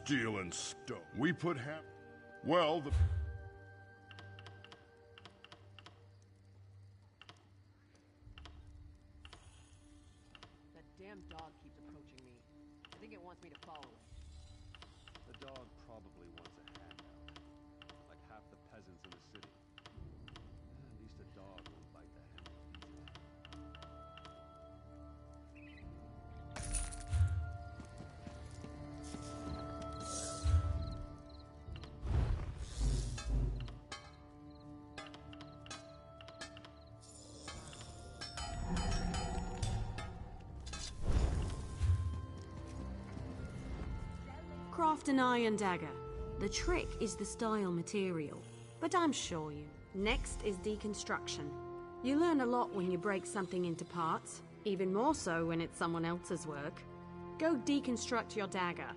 Steel and stone. We put well, the... That damn dog keeps approaching me. I think it wants me to follow it. The dog probably wants a handout. Like half the peasants in the city. At least a dog won't bite the hand that feeds it. Craft an iron dagger. The trick is the style material, but I'm sure you. Next is deconstruction. You learn a lot when you break something into parts, even more so when it's someone else's work. Go deconstruct your dagger,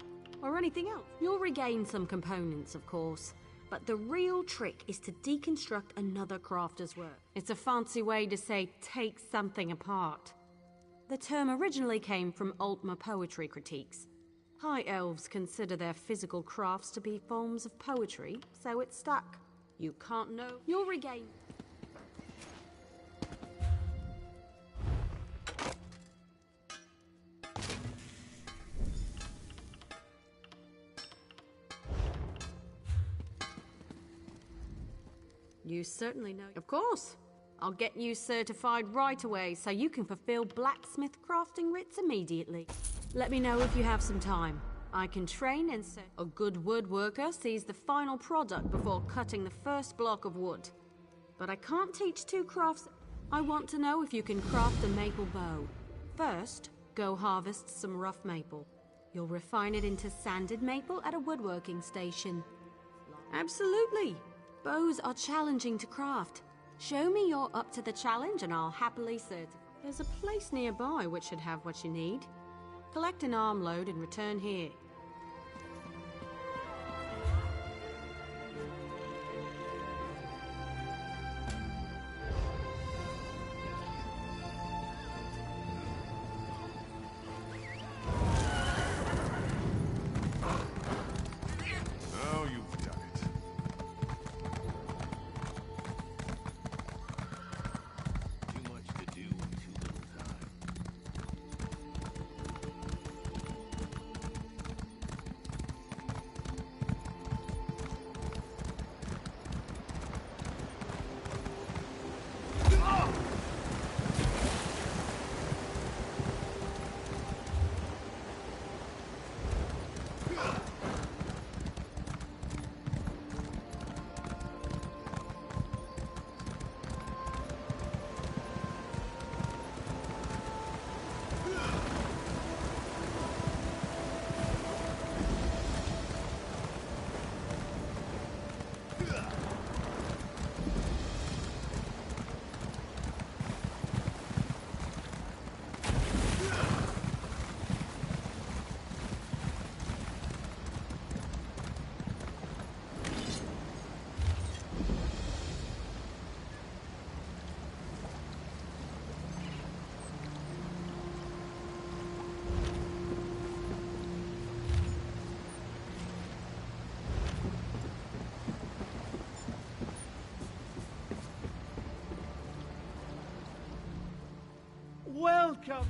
or anything else. You'll regain some components, of course, but the real trick is to deconstruct another crafter's work. It's a fancy way to say take something apart. The term originally came from Altmer poetry critiques. High elves consider their physical crafts to be forms of poetry, so it's stuck. You can't know. You'll regain. You certainly know. Of course. I'll get you certified right away so you can fulfill blacksmith crafting writs immediately. Let me know if you have some time. I can train and set. A good woodworker sees the final product before cutting the first block of wood. But I can't teach two crafts. I want to know if you can craft a maple bow. First, go harvest some rough maple. You'll refine it into sanded maple at a woodworking station. Absolutely. Bows are challenging to craft. Show me you're up to the challenge and I'll happily certify. There's a place nearby which should have what you need. Collect an armload and return here. Now you've done it. Too much to do in too little time. Welcome!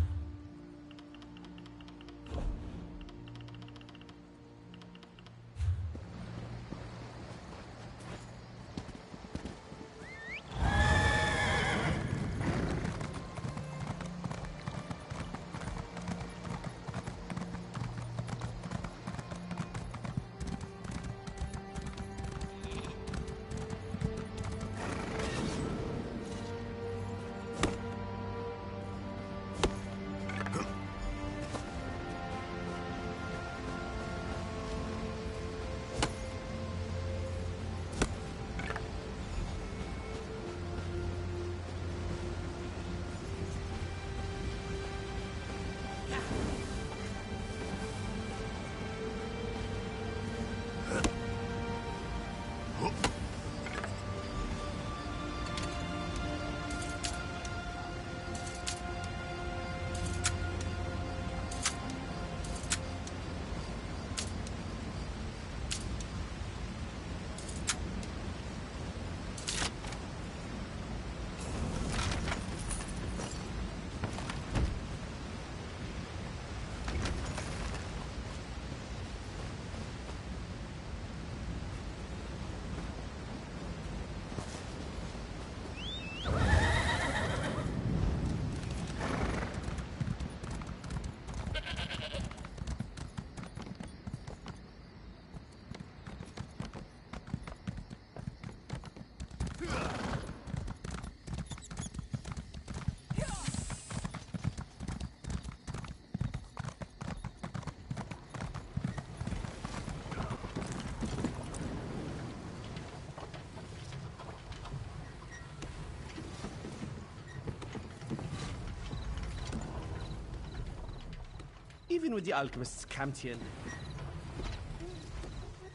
Even with the alchemist's Camtian.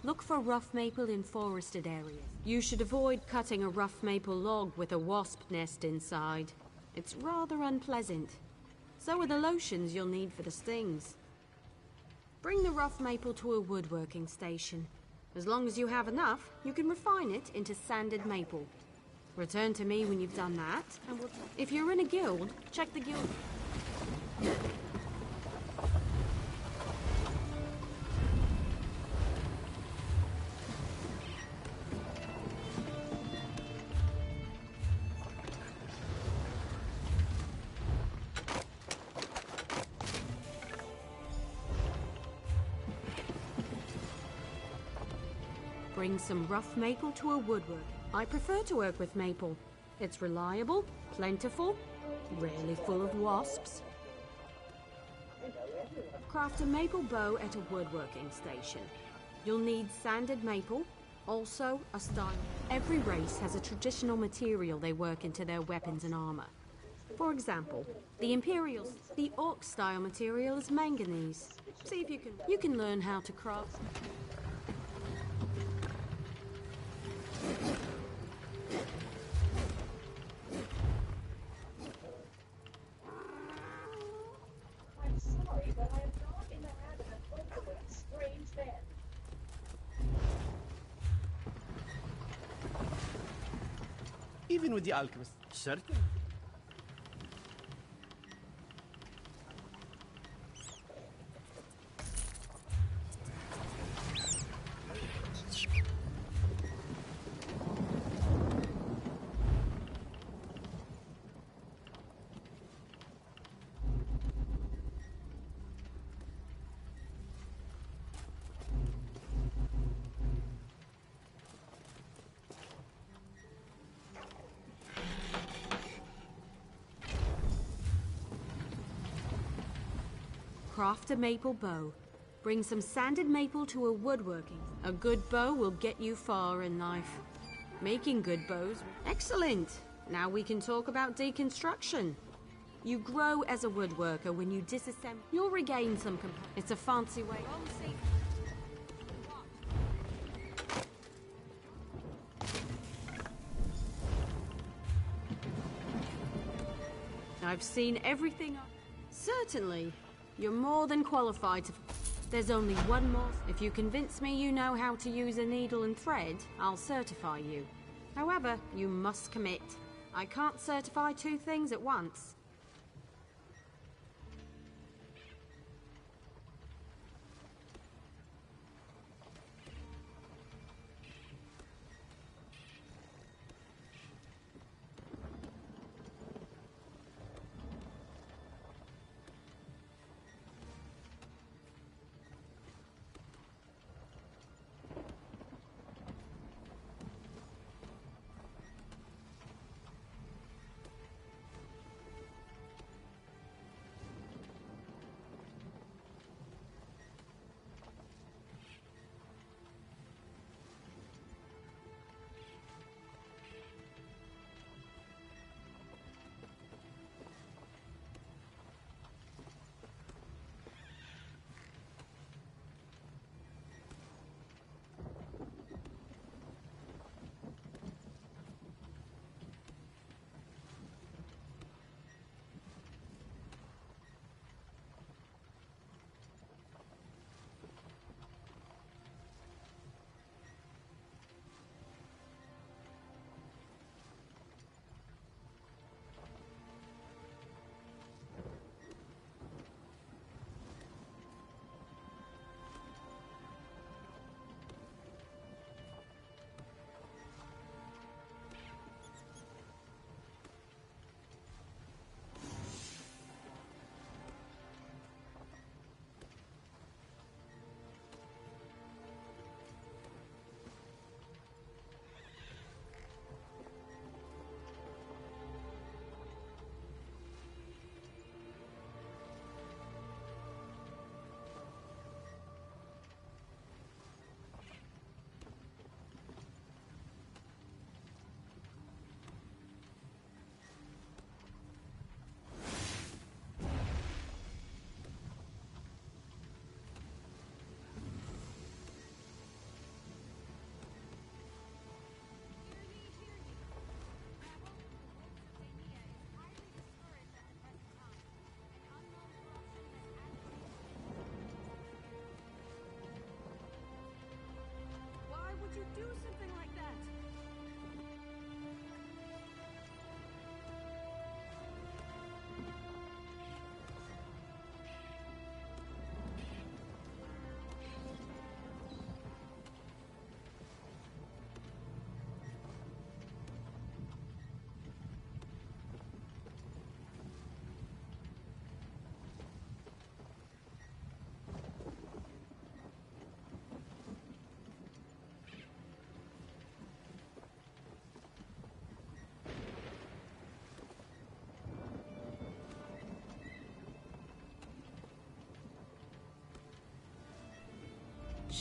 Look for rough maple in forested areas. You should avoid cutting a rough maple log with a wasp nest inside. It's rather unpleasant. So are the lotions you'll need for the stings. Bring the rough maple to a woodworking station. As long as you have enough, you can refine it into sanded maple. Return to me when you've done that, and if you're in a guild, check the guild. Bring some rough maple to a woodwork. I prefer to work with maple. It's reliable, plentiful, rarely full of wasps. Craft a maple bow at a woodworking station. You'll need sanded maple, also a style. Every race has a traditional material they work into their weapons and armor. For example, the Imperials, the Orc style material is manganese. See if you can learn how to craft. Even with the alchemist. Certain. Craft a maple bow. Bring some sanded maple to a woodworking. A good bow will get you far in life. Making good bows. Excellent! Now we can talk about deconstruction. You grow as a woodworker when you disassemble. You'll regain some It's a fancy way. I've seen everything. Certainly. You're more than qualified to... There's only one more... If you convince me you know how to use a needle and thread, I'll certify you. However, you must commit. I can't certify two things at once.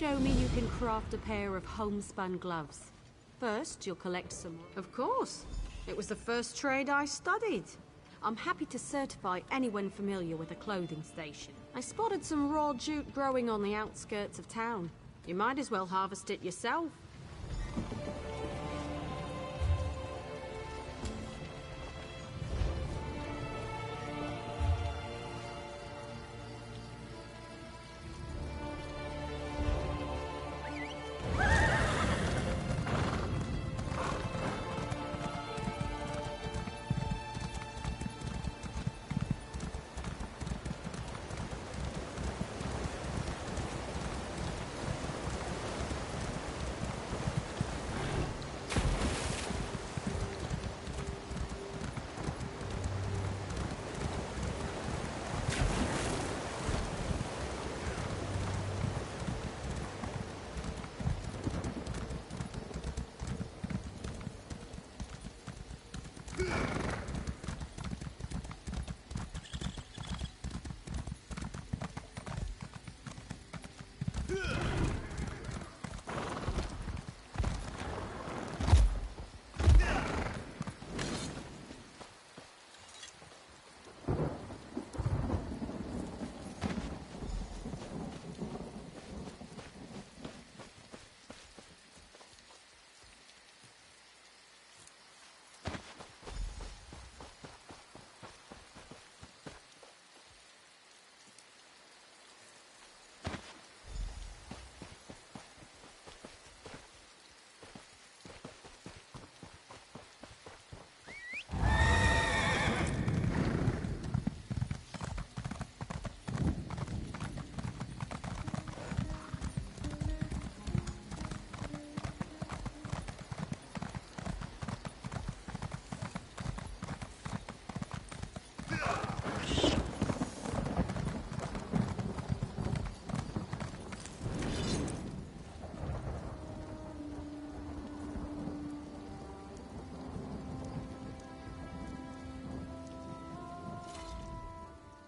show me you can craft a pair of homespun gloves. First, you'll collect some... Of course. It was the first trade I studied. I'm happy to certify anyone familiar with a clothing station. I spotted some raw jute growing on the outskirts of town. You might as well harvest it yourself.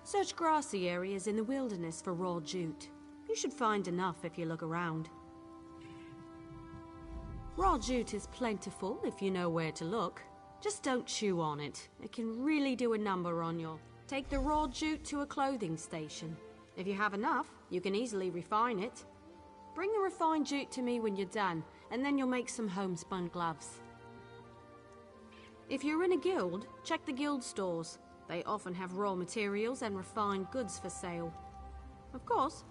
Search grassy areas in the wilderness for raw jute. You should find enough if you look around. Raw jute is plentiful if you know where to look. Just don't chew on it. It can really do a number on your... Take the raw jute to a clothing station. If you have enough, you can easily refine it. Bring the refined jute to me when you're done, and then you'll make some homespun gloves. If you're in a guild, check the guild stores. They often have raw materials and refined goods for sale. Of course.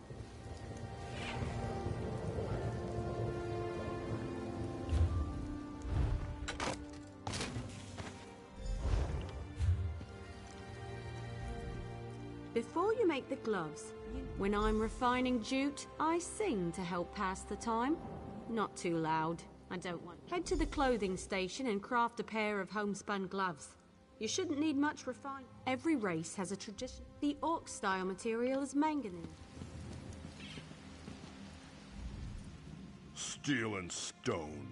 Before you make the gloves, when I'm refining jute, I sing to help pass the time. Not too loud. I don't want... Head to the clothing station and craft a pair of homespun gloves. You shouldn't need much refine. Every race has a tradition. The orc-style material is manganese. Steel and stone.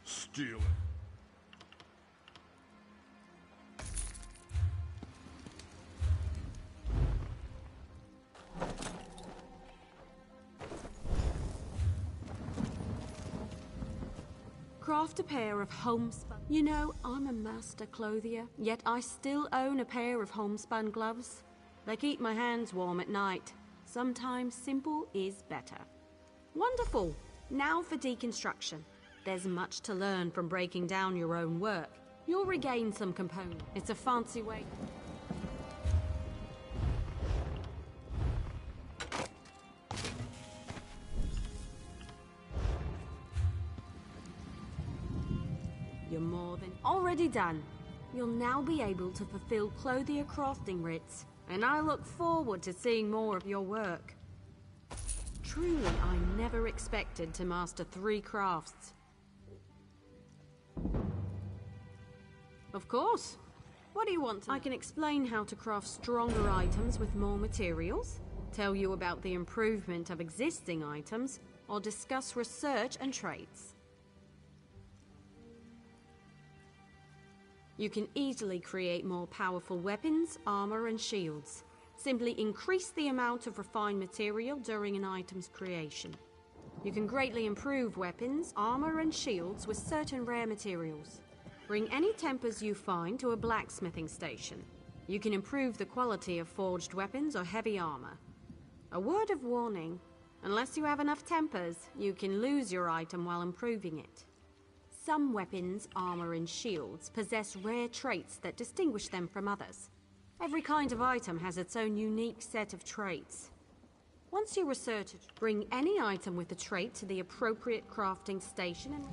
Steel. Craft a pair of homespun. You know, I'm a master clothier, yet I still own a pair of homespun gloves. They keep my hands warm at night. Sometimes simple is better. Wonderful! Now for deconstruction. There's much to learn from breaking down your own work. You'll regain some components. It's a fancy way. You're more than already done. You'll now be able to fulfill clothier crafting writs, and I look forward to seeing more of your work. Truly, I never expected to master 3 crafts. Of course. What do you want to know? I can explain how to craft stronger items with more materials, tell you about the improvement of existing items, or discuss research and traits. You can easily create more powerful weapons, armor, and shields. Simply increase the amount of refined material during an item's creation. You can greatly improve weapons, armor, and shields with certain rare materials. Bring any tempers you find to a blacksmithing station. You can improve the quality of forged weapons or heavy armor. A word of warning, unless you have enough tempers, you can lose your item while improving it. Some weapons, armor, and shields possess rare traits that distinguish them from others. Every kind of item has its own unique set of traits. Once you research it, bring any item with the trait to the appropriate crafting station and...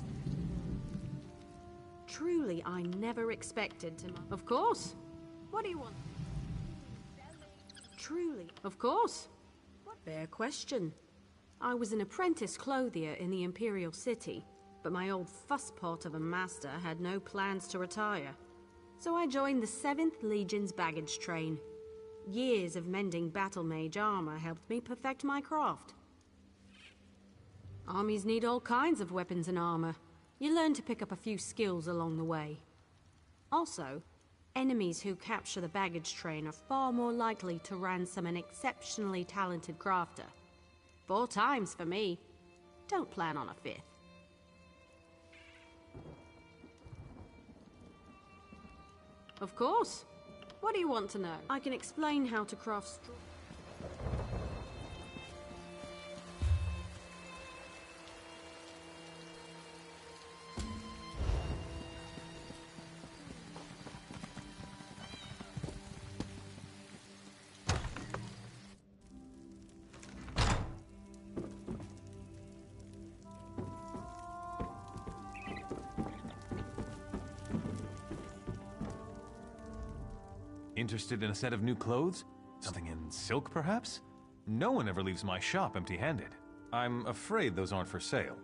Truly, I never expected to... Of course! What do you want? Truly, of course! Fair question. I was an apprentice clothier in the Imperial City, but my old fusspot of a master had no plans to retire. So I joined the 7th Legion's baggage train. Years of mending battle mage armor helped me perfect my craft. Armies need all kinds of weapons and armor. You learn to pick up a few skills along the way. Also, enemies who capture the baggage train are far more likely to ransom an exceptionally talented crafter. 4 times for me. Don't plan on a 5th. Of course. What do you want to know? I can explain how to craft straw. Interested in a set of new clothes? Something in silk, perhaps? No one ever leaves my shop empty-handed. I'm afraid those aren't for sale.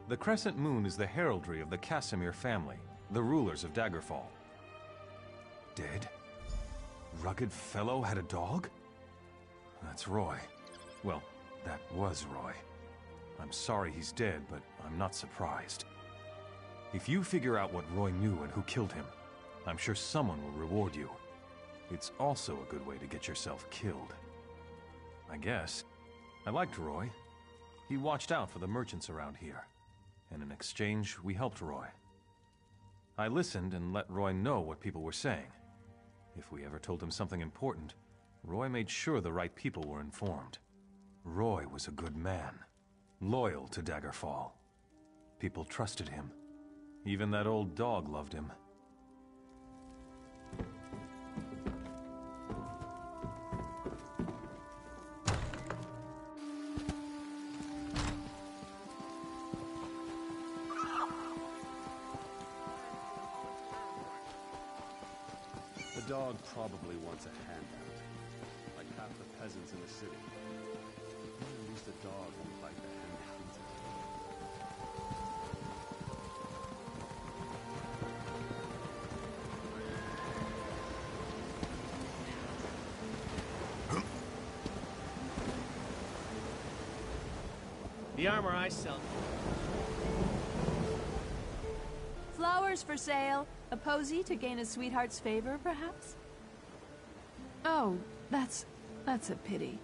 The Crescent Moon is the heraldry of the Casimir family, the rulers of Daggerfall. Dead? Rugged fellow had a dog? That's Roy. Well, that was Roy. I'm sorry he's dead, but I'm not surprised. If you figure out what Roy knew and who killed him, I'm sure someone will reward you. It's also a good way to get yourself killed. I guess. I liked Roy. He watched out for the merchants around here. And in exchange, we helped Roy. I listened and let Roy know what people were saying. If we ever told him something important, Roy made sure the right people were informed. Roy was a good man, loyal to Daggerfall. People trusted him. Even that old dog loved him. The dog probably wants a handout, like half the peasants in the city. At least a dog won't bite the hand that feeds it. The armor I sell. Flowers for sale. A posy to gain a sweetheart's favor, perhaps? Oh, that's a pity.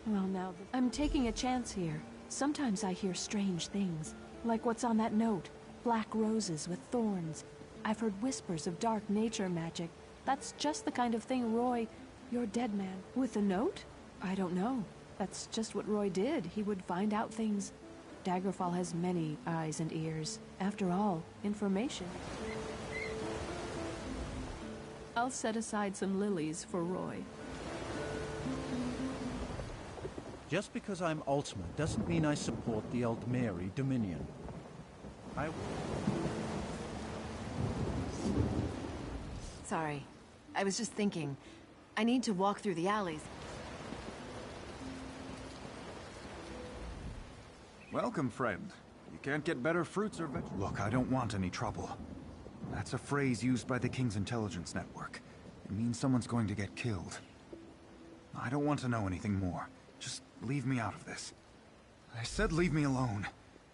Well, now I'm taking a chance here. Sometimes I hear strange things, like what's on that note. Black roses with thorns. I've heard whispers of dark nature magic. That's just the kind of thing Roy, your dead man, with a note? I don't know. That's just what Roy did. He would find out things. Daggerfall has many eyes and ears. After all, information. I'll set aside some lilies for Roy. Just because I'm Altmer doesn't mean I support the Altmeri Dominion. Sorry. I was just thinking. I need to walk through the alleys. Welcome, friend. You can't get better fruits or vegetables. Look, I don't want any trouble. That's a phrase used by the King's intelligence network. It means someone's going to get killed. I don't want to know anything more. Just leave me out of this. I said leave me alone.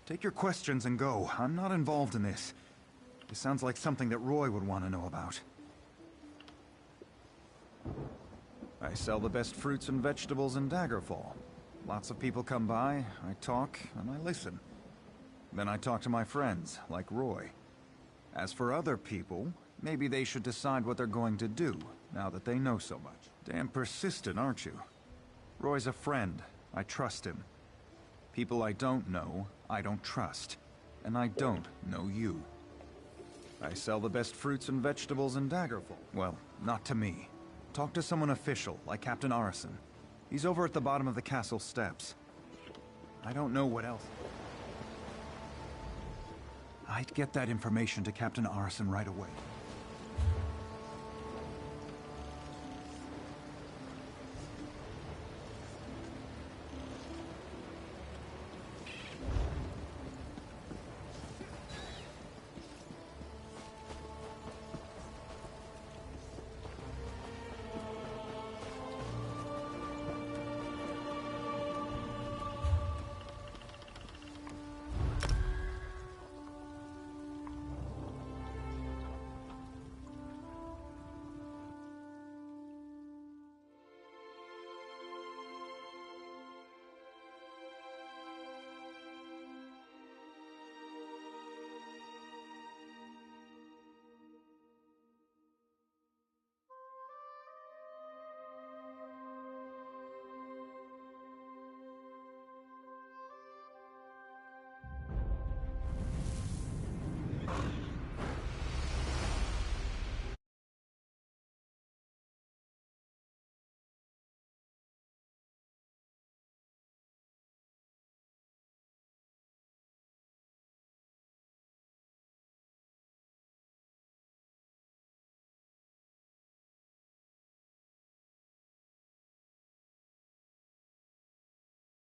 Take your questions and go. I'm not involved in this. This sounds like something that Roy would want to know about. I sell the best fruits and vegetables in Daggerfall. Lots of people come by, I talk, and I listen. Then I talk to my friends, like Roy. As for other people, maybe they should decide what they're going to do, now that they know so much. Damn persistent, aren't you? Roy's a friend. I trust him. People I don't know, I don't trust. And I don't know you. I sell the best fruits and vegetables in Daggerfall. Well, not to me. Talk to someone official, like Captain Arison. He's over at the bottom of the castle steps. I don't know what else. I'd get that information to Captain Arison right away.